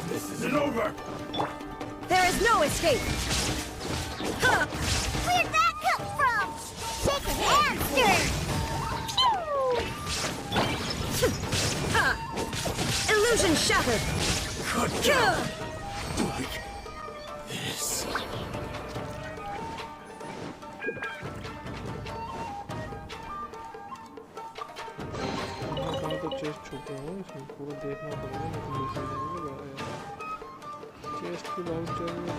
This isn't over. There is no escape. Where'd that come from? Shaken and stirred! Illusion shattered. This. चुके हैं इसमें पूरा देखना पड़ेगा नहीं तो miss हो जाएगा। चेस्ट की बहुत जरूरत है।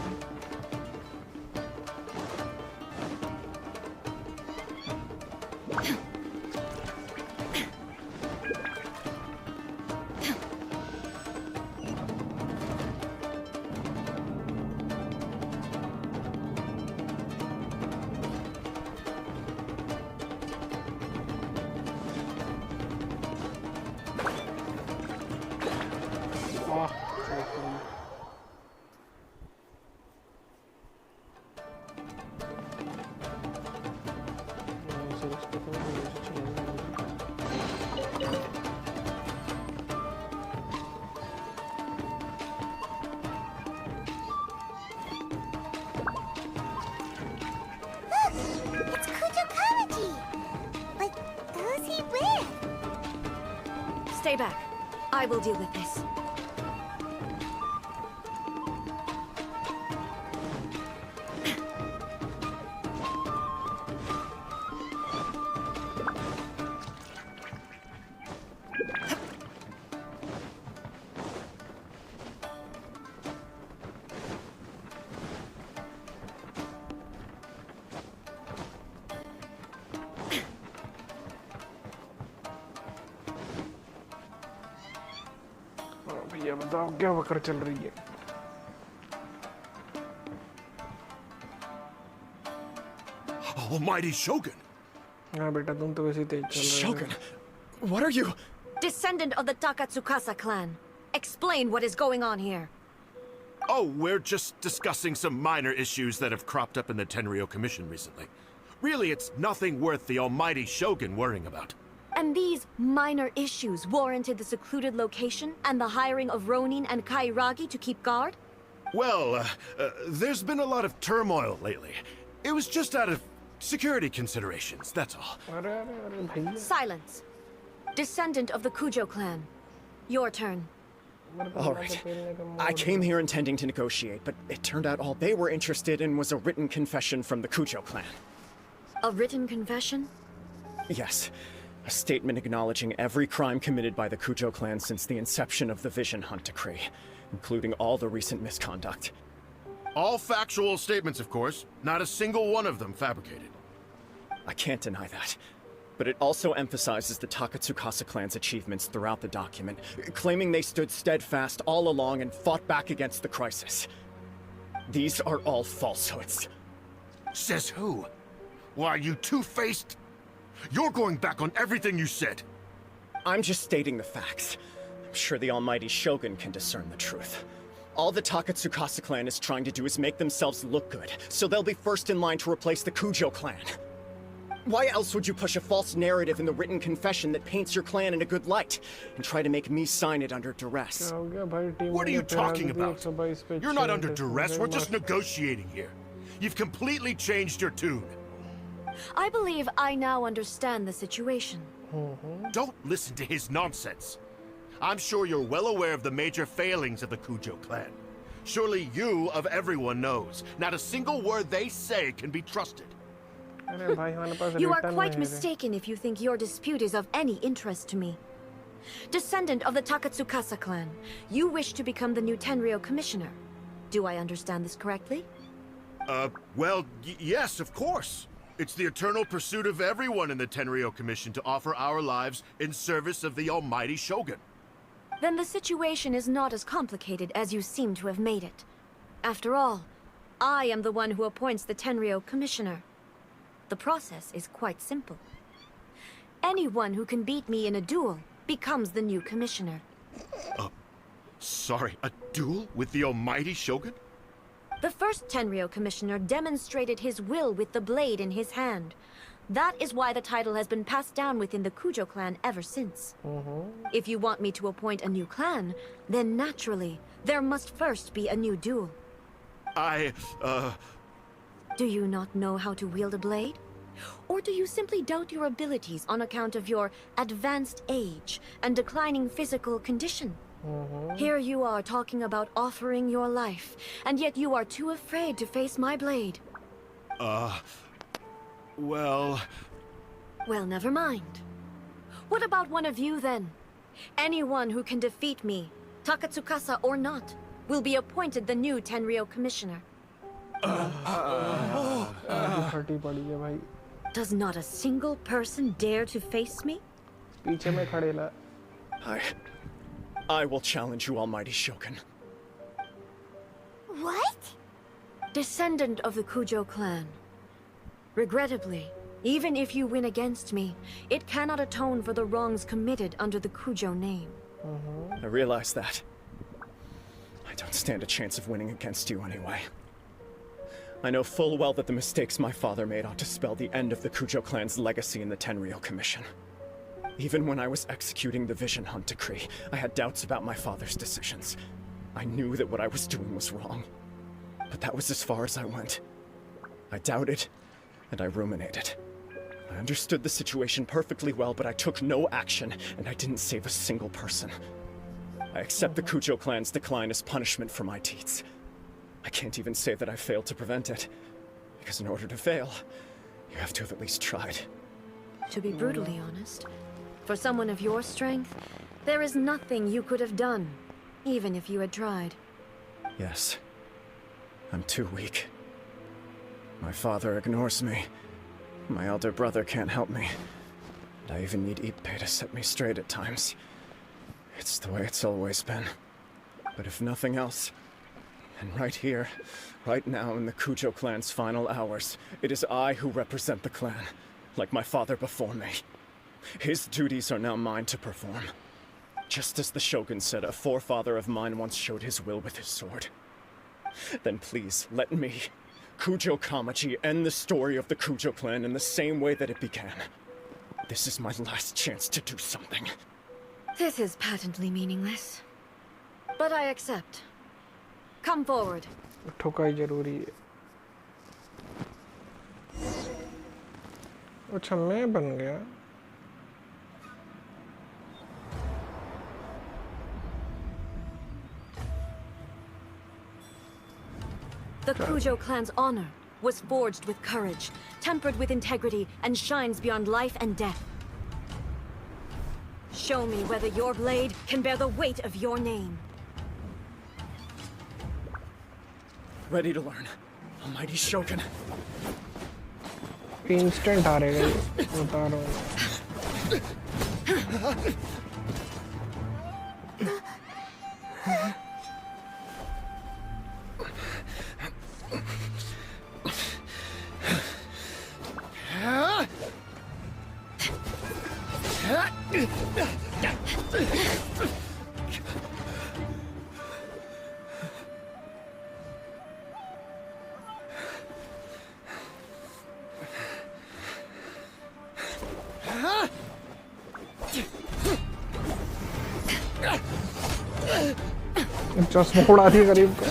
Stay back. I will deal with this. भैया बताओ क्या वक्र चल रही है? Almighty Shogun! हाँ बेटा तुम तो वैसे ही तेज चल रहे हो। Shogun, what are you? Descendant of the Takatsukasa clan. Explain what is going on here. Oh, we're just discussing some minor issues that have cropped up in the Tenryo Commission recently. Really, it's nothing worth the Almighty Shogun worrying about. And these minor issues warranted the secluded location and the hiring of Ronin and Kairagi to keep guard? Well, there's been a lot of turmoil lately. It was just out of security considerations, that's all. Silence. Descendant of the Kujo clan. Your turn. All right. I came here intending to negotiate, but it turned out all they were interested in was a written confession from the Kujo clan. A written confession? Yes. A statement acknowledging every crime committed by the Kujo clan since the inception of the Vision Hunt Decree, including all the recent misconduct. All factual statements, of course. Not a single one of them fabricated. I can't deny that. But it also emphasizes the Takatsukasa clan's achievements throughout the document, claiming they stood steadfast all along and fought back against the crisis. These are all falsehoods. Says who? Why, you two-faced? You're going back on everything you said. I'm just stating the facts. I'm sure the almighty Shogun can discern the truth. All the Takatsukasa clan is trying to do is make themselves look good, so they'll be first in line to replace the Kujo clan. Why else would you push a false narrative in the written confession that paints your clan in a good light, and try to make me sign it under duress? What are you talking about? You're not under duress, we're just negotiating here. You've completely changed your tune. I believe I now understand the situation. Don't listen to his nonsense. I'm sure you're well aware of the major failings of the Kujo clan. Surely you, of everyone, knows. Not a single word they say can be trusted. You are quite mistaken if you think your dispute is of any interest to me. Descendant of the Takatsukasa clan, you wish to become the new Tenryo commissioner. Do I understand this correctly? Well, yes, of course. It's the eternal pursuit of everyone in the Tenryo Commission to offer our lives in service of the almighty Shogun. Then the situation is not as complicated as you seem to have made it. After all, I am the one who appoints the Tenryo commissioner. The process is quite simple. Anyone who can beat me in a duel becomes the new commissioner. Sorry, a duel with the almighty Shogun? The first Tenryo commissioner demonstrated his will with the blade in his hand. That is why the title has been passed down within the Kujo clan ever since. If you want me to appoint a new clan, then naturally, there must first be a new duel. Do you not know how to wield a blade? Or do you simply doubt your abilities on account of your advanced age and declining physical condition? Here you are talking about offering your life, and yet you are too afraid to face my blade. Well... Well, never mind. What about one of you, then? Anyone who can defeat me, Takatsukasa or not, will be appointed the new Tenryou commissioner. 30 पड़ी है भाई. Does not a single person dare to face me? पीछे में खड़े ला. I will challenge you, Almighty Shogun. What? Descendant of the Kujo clan. Regrettably, even if you win against me, it cannot atone for the wrongs committed under the Kujo name. I realize that. I don't stand a chance of winning against you anyway. I know full well that the mistakes my father made ought to spell the end of the Kujo clan's legacy in the Tenryou Commission. Even when I was executing the Vision Hunt decree, I had doubts about my father's decisions. I knew that what I was doing was wrong. But that was as far as I went. I doubted, and I ruminated. I understood the situation perfectly well, but I took no action, and I didn't save a single person. I accept the Kujo clan's decline as punishment for my deeds. I can't even say that I failed to prevent it, because in order to fail, you have to have at least tried. To be brutally honest, for someone of your strength, there is nothing you could have done, even if you had tried. Yes. I'm too weak. My father ignores me. My elder brother can't help me. And I even need Ippei to set me straight at times. It's the way it's always been. But if nothing else, and right here, right now in the Kujo clan's final hours, it is I who represent the clan, like my father before me. His duties are now mine to perform. Just as the Shogun said a forefather of mine once showed his will with his sword. Then please, let me, Kujo Kamaji, end the story of the Kujo clan in the same way that it began. This is my last chance to do something. This is patently meaningless. But I accept. Come forward. ठोकाई जरूरी है. अच्छा मैं बन गया. The Kujo clan's honor was forged with courage, tempered with integrity, and shines beyond life and death. Show me whether your blade can bear the weight of your name. Ready to learn. Almighty Shogun. Instant हारेगा ये. बता रहा हूँ. चश्मा उड़ा दिया गरीब का.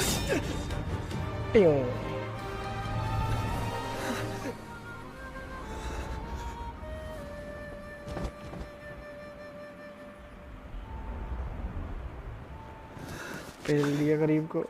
पेल दिया गरीब को.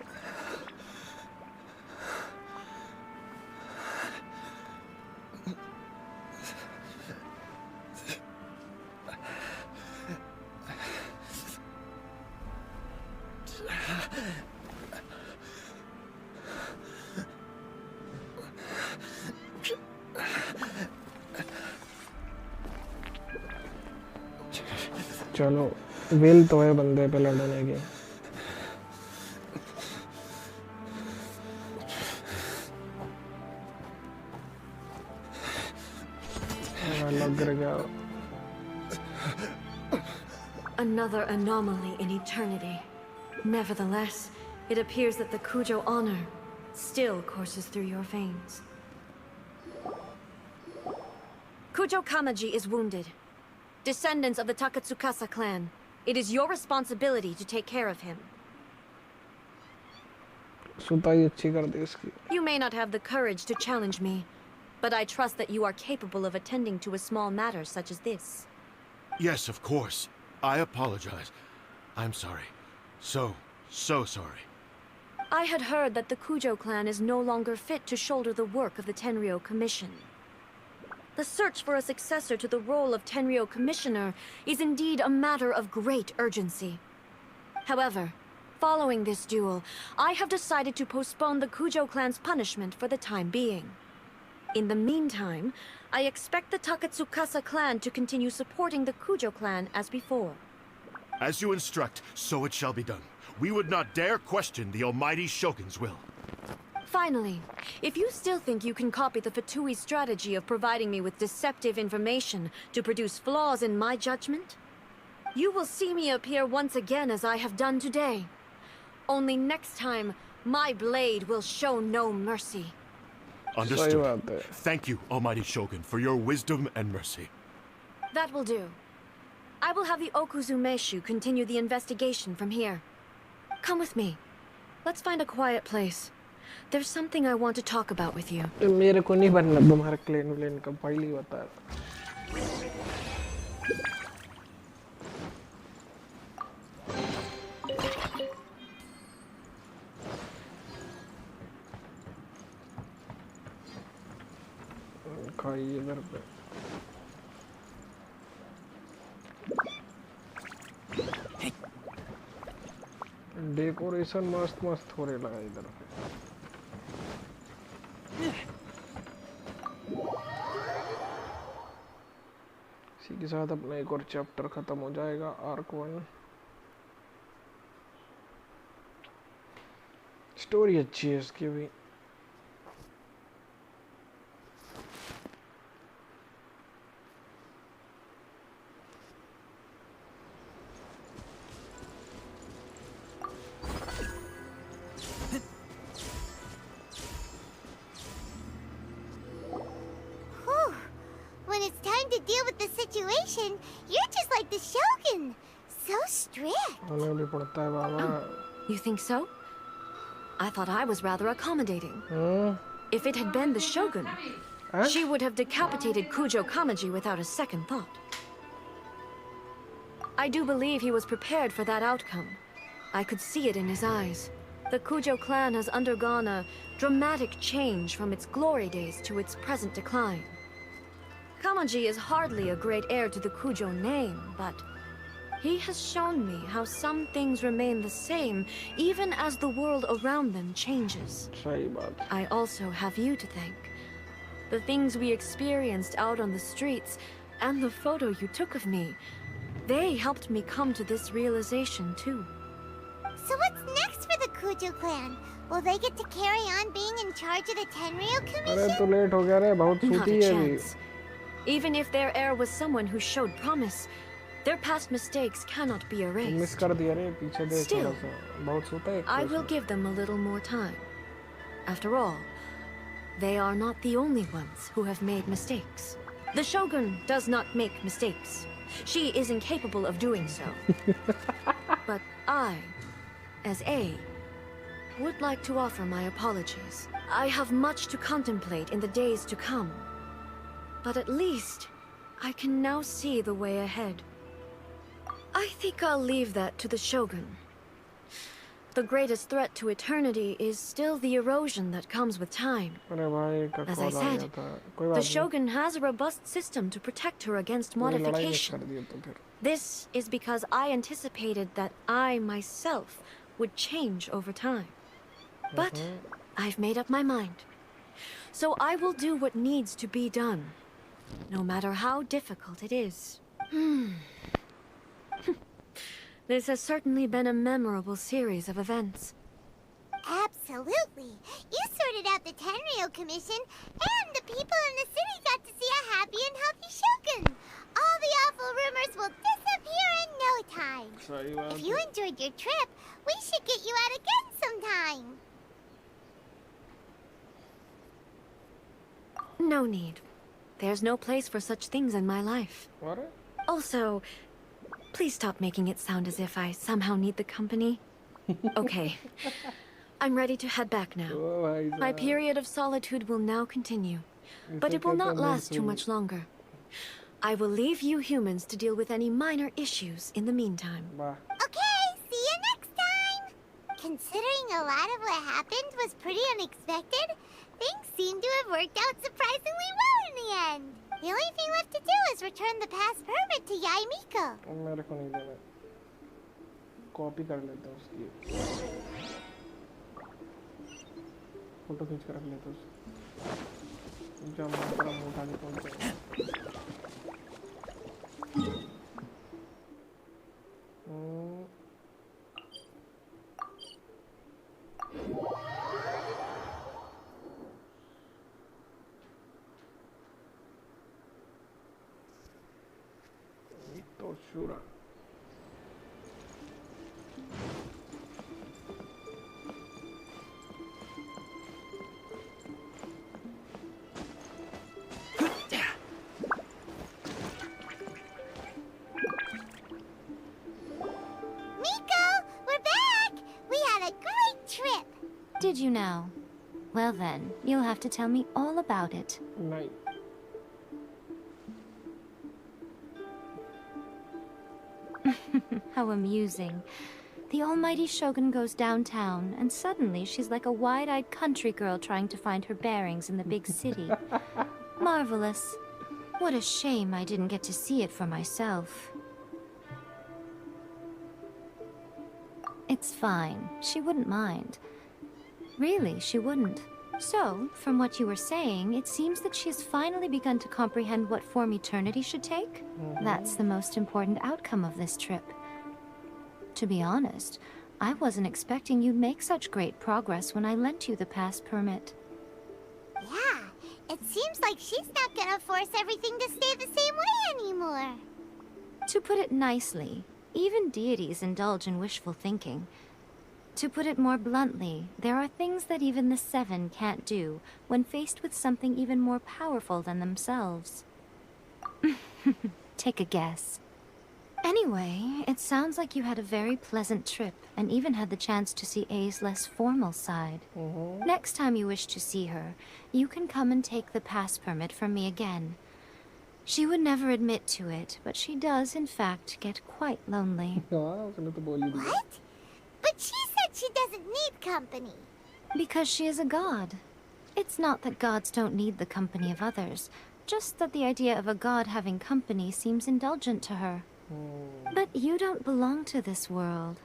चलो विल तो है बंदे पे लड़ने की. लग गया. Another anomaly in eternity. Nevertheless, it appears that the Kujo honor still courses through your veins. Kujo Kamaji is wounded. Descendants of the Takatsukasa clan, it is your responsibility to take care of him. You may not have the courage to challenge me, but I trust that you are capable of attending to a small matter such as this. Yes, of course. I apologize. I'm sorry. So sorry. I had heard that the Kujo clan is no longer fit to shoulder the work of the Tenryou Commission. The search for a successor to the role of Tenryou Commissioner is indeed a matter of great urgency. However, following this duel, I have decided to postpone the Kujo clan's punishment for the time being. In the meantime, I expect the Takatsukasa clan to continue supporting the Kujo clan as before. As you instruct, so it shall be done. We would not dare question the almighty Shogun's will. Finally, if you still think you can copy the Fatui strategy of providing me with deceptive information to produce flaws in my judgment, you will see me appear once again as I have done today. Only next time, my blade will show no mercy. Understood. Thank you, almighty Shogun, for your wisdom and mercy. That will do. I will have the Okuzumeshu continue the investigation from here. Come with me. Let's find a quiet place. There's something I want to talk about with you. मेरे को नहीं बनना तुम्हारा Klein का पहली बता. खाइए इधर पे. डेकोरेशन मस्त मस्त हो रहा लगा इधर पे. इसी के साथ अपना एक और चैप्टर खत्म हो जाएगा, आर्क 1. स्टोरी अच्छी है इसकी भी. You're just like the Shogun. So strict. You think so? I thought I was rather accommodating. If it had been the Shogun, she would have decapitated Kujo Kamaji without a second thought. I do believe he was prepared for that outcome. I could see it in his eyes. The Kujo clan has undergone a dramatic change from its glory days to its present decline. Kamaji is hardly a great heir to the Kujo name, but he has shown me how some things remain the same even as the world around them changes. I also have you to thank. The things we experienced out on the streets and the photo you took of me, they helped me come to this realization too. So what's next for the Kujo clan? Will they get to carry on being in charge of the Tenryou Commission? Not a chance. Even if their heir was someone who showed promise, their past mistakes cannot be erased. Still, I will give them a little more time. After all, they are not the only ones who have made mistakes. The Shogun does not make mistakes. She is incapable of doing so. But I, as A, would like to offer my apologies. I have much to contemplate in the days to come. But at least, I can now see the way ahead. I think I'll leave that to the Shogun. The greatest threat to eternity is still the erosion that comes with time. As I said, the Shogun has a robust system to protect her against modification. This is because I anticipated that I myself would change over time. But I've made up my mind. So I will do what needs to be done, no matter how difficult it is. This has certainly been a memorable series of events. Absolutely. You sorted out the Tenryou Commission, and the people in the city got to see a happy and healthy Shogun. All the awful rumors will disappear in no time. If you enjoyed your trip, we should get you out again sometime. No need. There's no place for such things in my life. What? Also, please stop making it sound as if I somehow need the company. Okay. I'm ready to head back now. My period of solitude will now continue, but it will not last too much longer. I will leave you humans to deal with any minor issues in the meantime. Okay, see you next time! Considering a lot of what happened was pretty unexpected, things seem to have worked out surprisingly well in the end. The only thing left to do is return the pass permit to Yaimiko. मेरे को नहीं देना, copy कर लेता हूँ उसकी, photo खींच कर रख लेता हूँ जब मैं मोटा नहीं पहुँचेगा। तो शुरा Did you now? Well then, you'll have to tell me all about it. नहीं How amusing. The almighty Shogun goes downtown, and suddenly she's like a wide-eyed country girl trying to find her bearings in the big city. Marvelous. What a shame I didn't get to see it for myself. It's fine. She wouldn't mind. Really, she wouldn't. So, from what you were saying, it seems that she has finally begun to comprehend what form eternity should take? That's the most important outcome of this trip. To be honest, I wasn't expecting you'd make such great progress when I lent you the pass permit. Yeah, it seems like she's not gonna force everything to stay the same way anymore. To put it nicely, even deities indulge in wishful thinking. To put it more bluntly, there are things that even the Seven can't do when faced with something even more powerful than themselves. Take a guess. Anyway, it sounds like you had a very pleasant trip and even had the chance to see A's less formal side. Next time you wish to see her, you can come and take the pass permit from me again. She would never admit to it, but she does, in fact, get quite lonely. What? But she said she doesn't need company. Because she is a god. It's not that gods don't need the company of others, just that the idea of a god having company seems indulgent to her. But you don't belong to this world.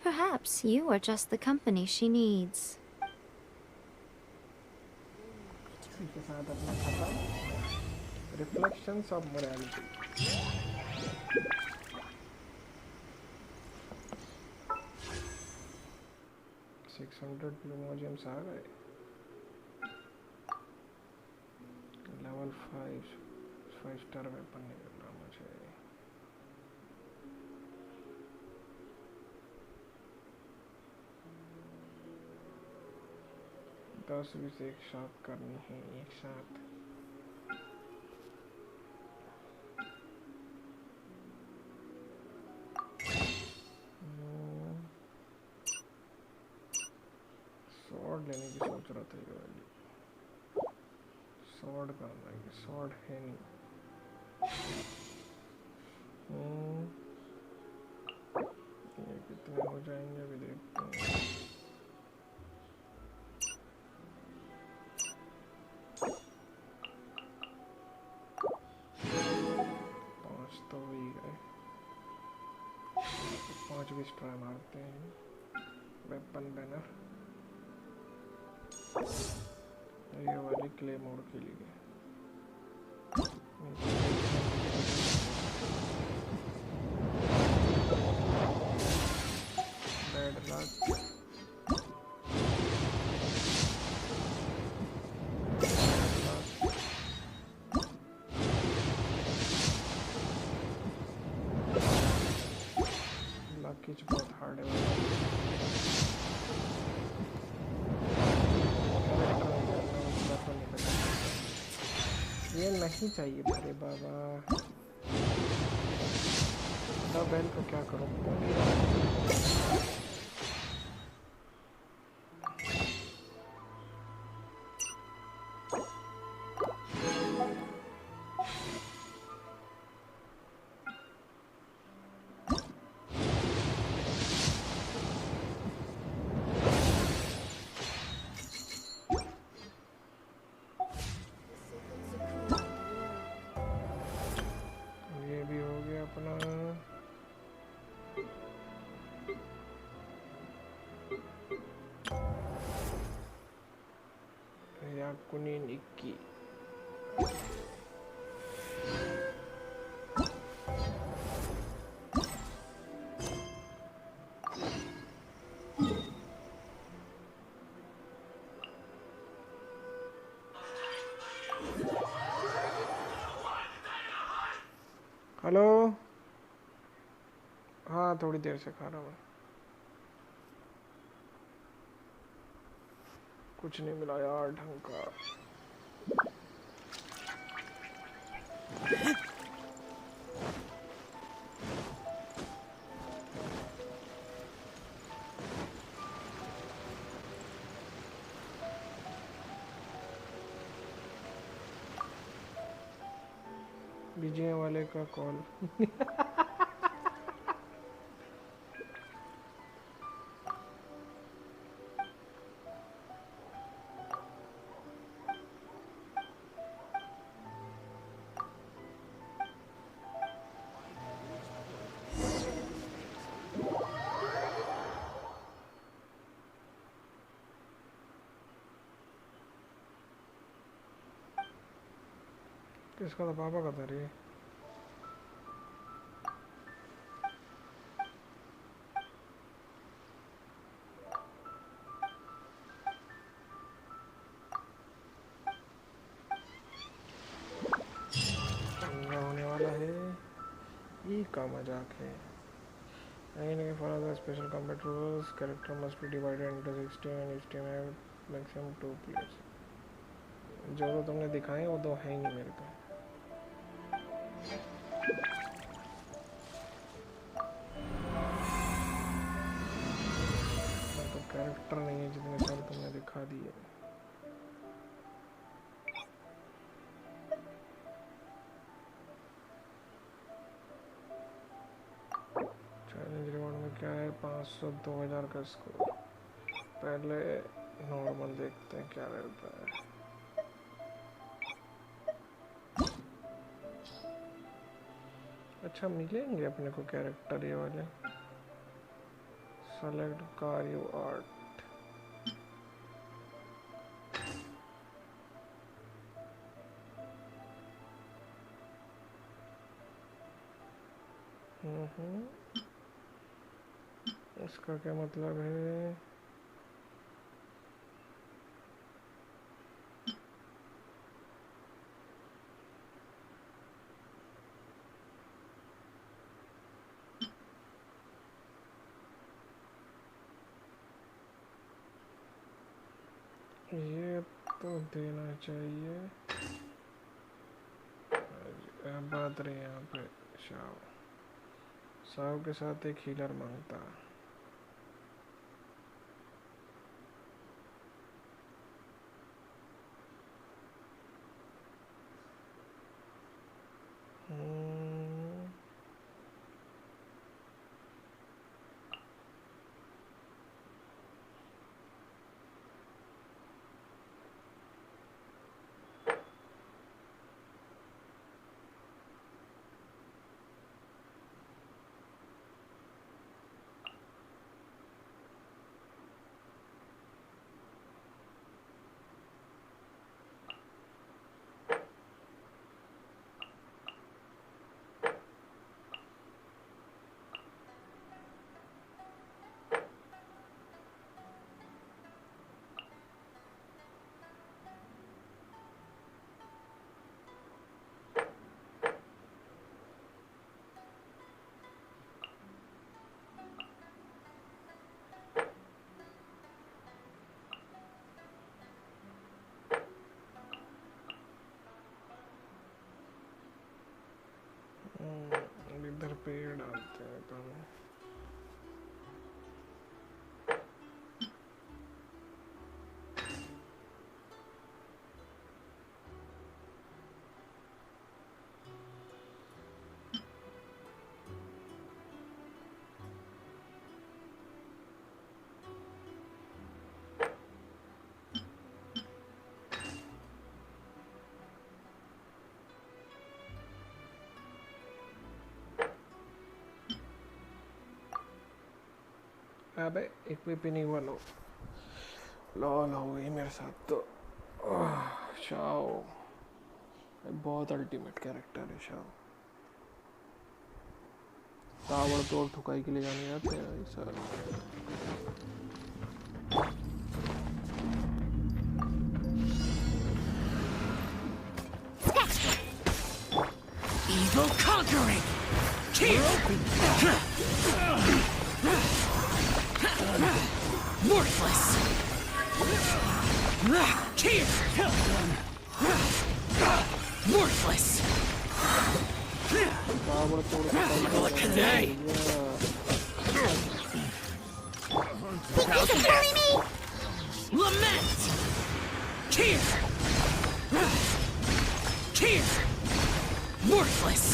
Perhaps you are just the company she needs. Reflections of morality. 600 blue gems आ गए. Level 5 5-star weapon निकलना मुझे. दस भी से एक साथ करनी है एक साथ. स्वॉर्ड लेने की सोच रहा था ये वाली. स्वॉर्ड का लाइक स्वॉर्ड है नहीं. ये कितने हो जाएंगे अभी देखते हैं. तो ही गए. 5 भी ट्राई मारते हैं. वेपन बैनर ये वाली क्ले मोड के लिए. Bad luck. लकीज बहुत हार्ड है. ये नहीं चाहिए मेरे बाबा. बेल को क्या करूं? याकुनी निक्की। हेलो। हाँ थोड़ी देर से खा रहा हूँ। कुछ नहीं मिला यार ढंग का। बीजीएमआई वाले का कॉल। किसका था? पापा का था रे। होने वाला है ये का मजाक है। For the special combat rules, character must be divided into 6 teams and each team have maximum 2 players. जो तो तुमने दिखाए वो तो है ही नहीं मेरे को। मेरे को कैरेक्टर नहीं है जितने सारे तुमने दिखा दिए। चैलेंज रिवॉर्ड में क्या है? 500 2000 का स्कोर। पहले नॉर्मल देखते हैं क्या रहता है। अच्छा मिलेंगे अपने को कैरेक्टर ये वाले। Select car you art. इसका क्या मतलब है? ये तो देना चाहिए। बात रहे यहाँ पे साव के साथ एक हीलर मांगता। इधर पेड़ डालते हैं तो अबे एक भी नहीं हुआ। लो लॉल हो गई मेरे साथ तो। शाओ बहुत अल्टीमेट कैरेक्टर है शाओ। ताबड़तोड़ ठुकाई के लिए जाने जाते हैं sir. Evil conquering! Worthless! Worthless! Look today! Think you can bully me? Lament! Cheer! Worthless!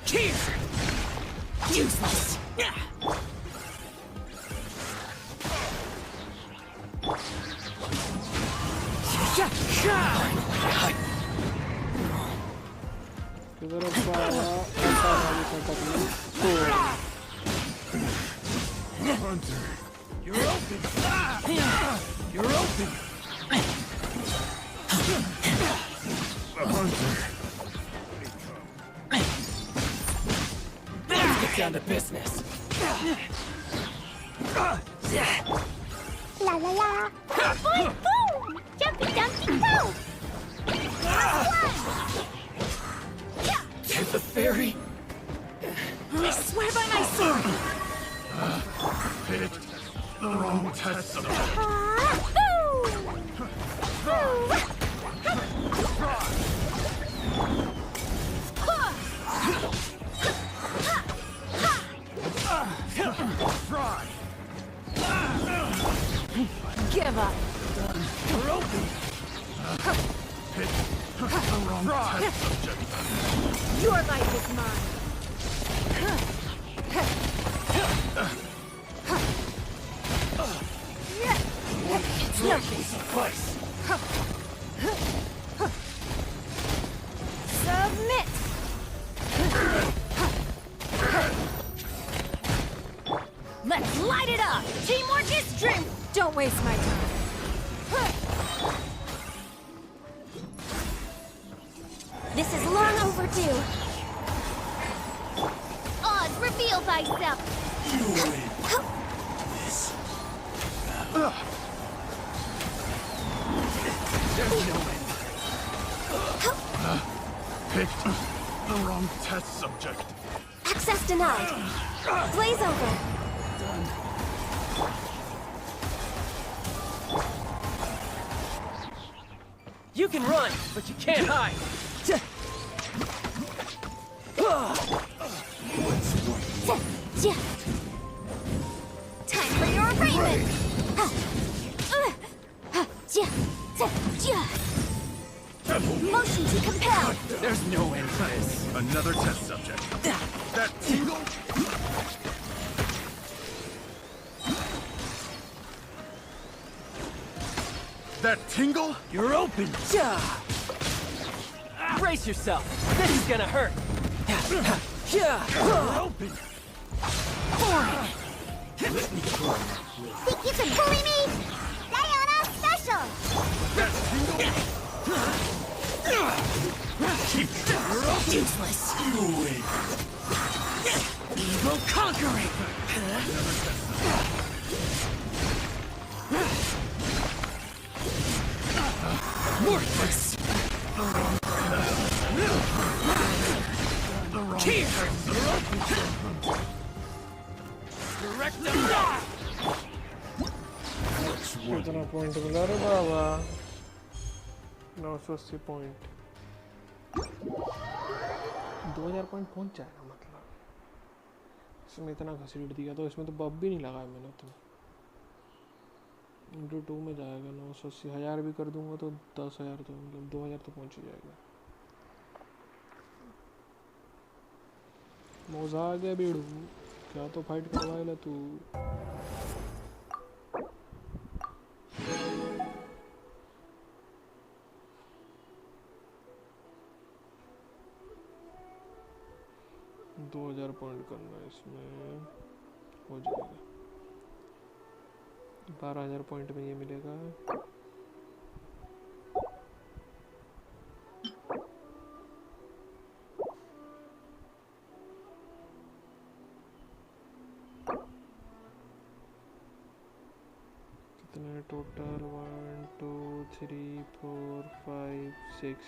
Cheer! Useless! किधर पाया ऐसा वाली setup Hunter, you're open! You're open! Hunter. Let's get down to business. La la la. Boing boom. Jumpy dumpty go. To the fairy. I swear by my sword! Picked the wrong test subject. Give up! You're open. Picked the wrong test subject. Your life is mine! It's nothing! Suffice. Submit! Let's light it up! Teamwork is dream! Don't waste my time. This is long overdue. Oz, reveal thyself. There's no end. Picked the wrong test subject. Access denied. Blaze over. You can run, but you can't hide. Time for your arraignment. Motion to compel. There's no end to this. Another test subject. That tingle? That tingle? You're open. Brace yourself. This is gonna hurt. You're open. Think you can bully me? Diana special. That tingle? Useless. Evil conquering. Worthless. Here. Direct them down. कितना point मिला रे बाबा 980 point 2000 point पहुंच जाएगा मतलब इसमें इतना घसीट दिया तो इसमें तो बब भी नहीं लगाया मैंने तो इंटू 2 में जाएगा 980 1000 भी कर दूंगा तो 10,000 तो मतलब 2000 तो पहुंच ही जाएगा मौजा आ गया बेड़ू क्या तो फाइट करवाएगा तू 2000 पॉइंट करना है इसमें हो जाएगा 12,000 पॉइंट में ये मिलेगा। कितने टोटल? 1 2 3 4 5 6।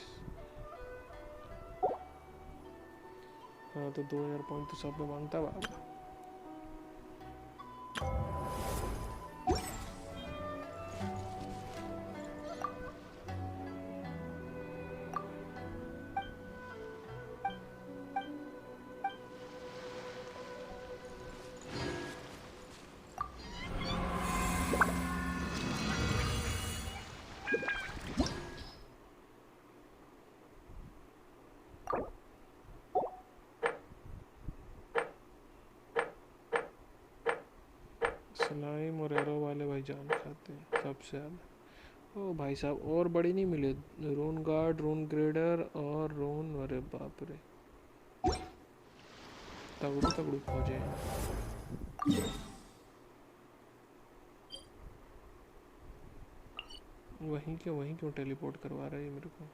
हाँ तो 2,000 पॉइंट तो सब में मांगता बाबा। स्लाइम और एरो वाले भाई जान खाते हैं सबसे ज़्यादा। ओ भाई साहब और बड़ी नहीं मिले? रून गार्ड, रून ग्रेडर और रून, अरे बाप रे तगड़ू तगड़ू पहुँचे। वहीं क्यों टेलीपोर्ट करवा रहा है ये मेरे को?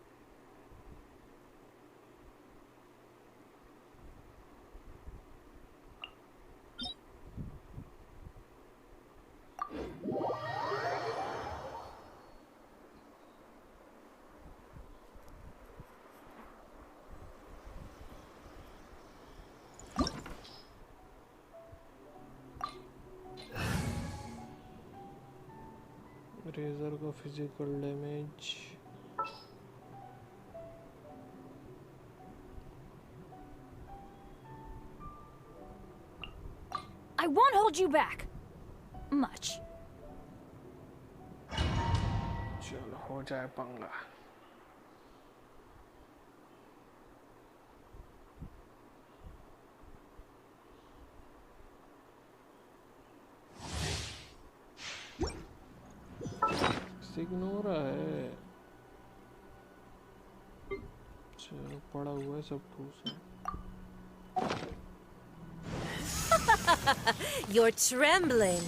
रेजर का physical damage I won't hold you back. Much. चलो हो जाए पंगा। सिग्नोर है, चलो पड़ा हुआ है सब कुछ। You're trembling.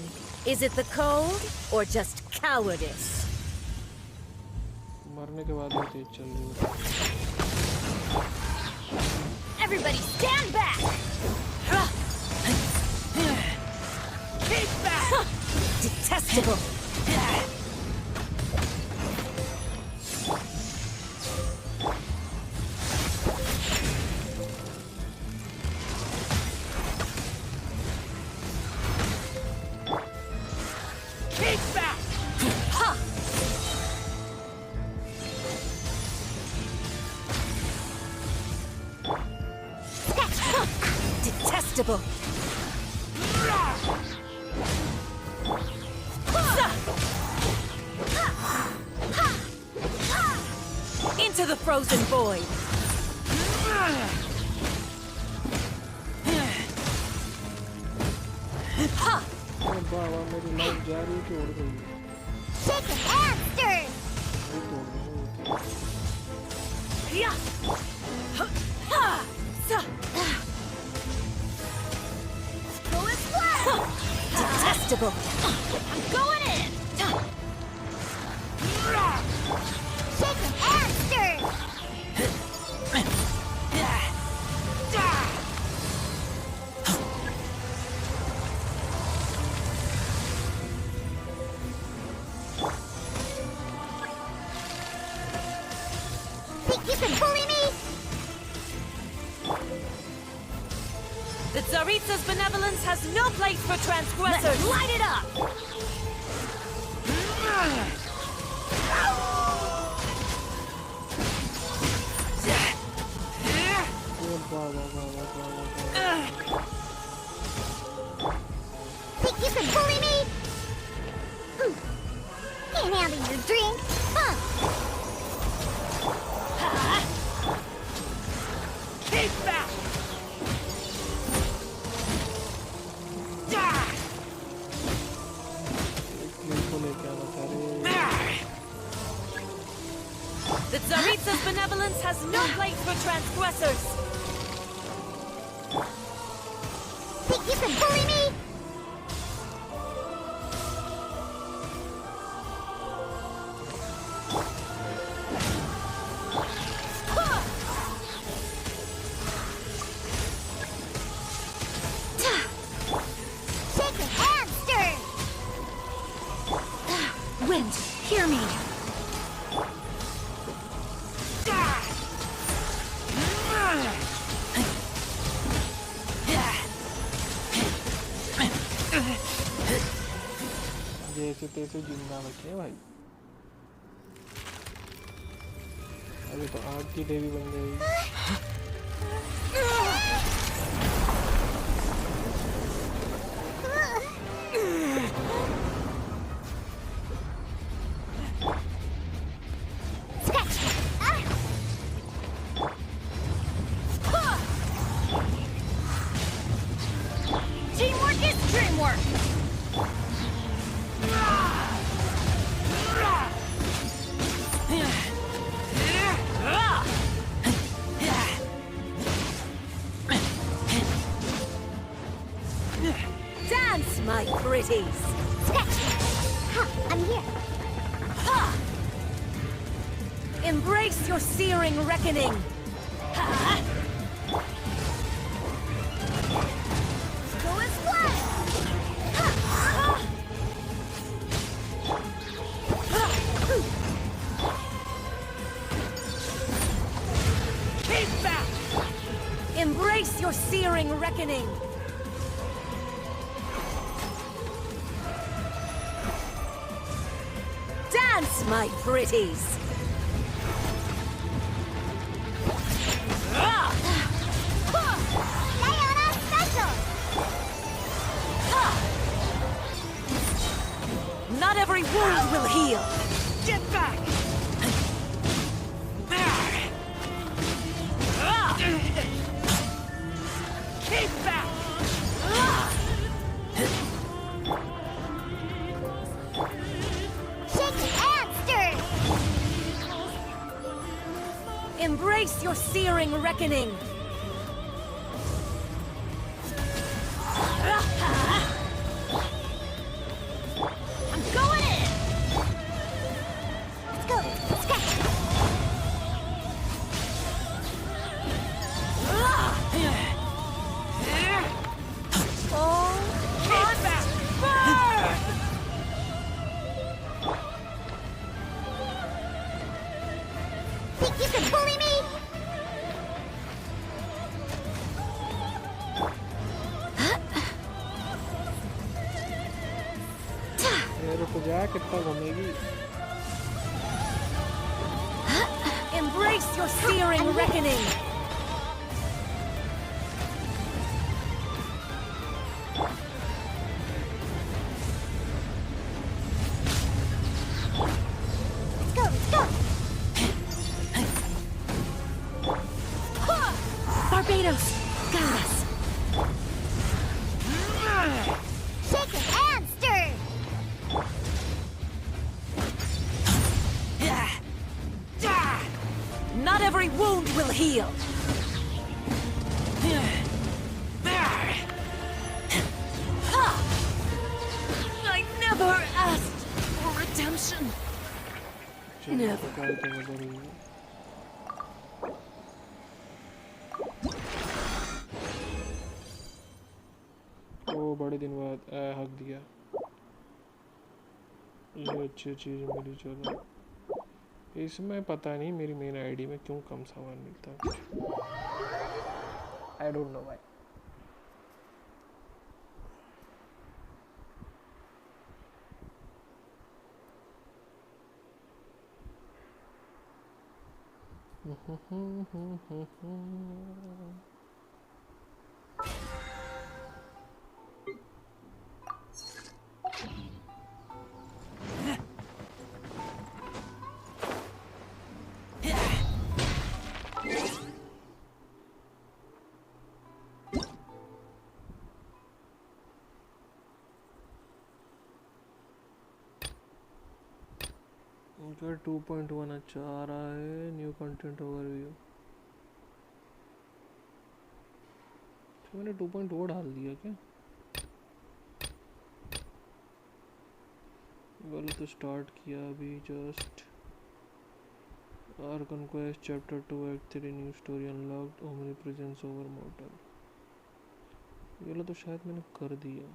Is it the cold or just cowardice? मरने के बाद भी तेज चल रही है। Everybody stand back! Keep back! Detestable! Detestable. Into the frozen void. बाबा मेरी लाइफ जा रही है कि उड़ गई है? Shake it and stir. Go as well. Detestable. I'm going in! Shake it and stir. Think you can bully me? The Tsaritsa's benevolence has no place for transgressors. Let's light it up! Think you can bully me? Can't handle your drink, huh? Keep back! The Tsaritsa's benevolence has no place for transgressors. Think you can bully me? wind, hear me. जैसे तैसे जिंदा बचे भाई। अभी तो आग की देवी बन गई। Teamwork is dreamwork! Dance, my pretties! I'm here. Embrace your searing reckoning! Go as one! Keep back! Embrace your searing reckoning! Dance, my pretties! Diana special! Not every wound will heal! Get back! Keep back! Shaken and stirred! Embrace your searing reckoning! I'm going in! Let's go! Scratch! Oh, keep back! Burn! Think you can bully me? रुक जा, कितना घूमेगी? Embrace your searing reckoning! Let's go! Let's go! Barbados, guide us. Shaken and stirred! Not every wound will heal! I never asked for redemption! Never. ओ बड़े दिन बाद हक दिया। ये अच्छी चीज़ मिली। चलो इसमें पता नहीं मेरी मेन आईडी में क्यों कम सामान मिलता है। I don't know why. उनका 2.1 अच्छा आ रहा है। New content overview. तो मैंने 2.0 डाल दिया क्या? बोलो तो स्टार्ट किया अभी just. Our conquest chapter 2 act 3 new story unlocked omnipresence over mortal. ये वाला तो शायद मैंने कर दिया।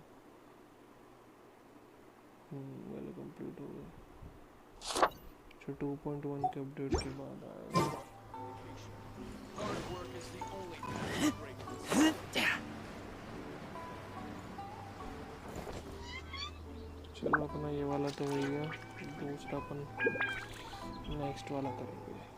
वाला कंप्लीट हो गया। जो 2.1 के अपडेट के बाद आएगा। चलो अपना ये वाला तो हो गया, दूसरा अपन नेक्स्ट वाला करेंगे।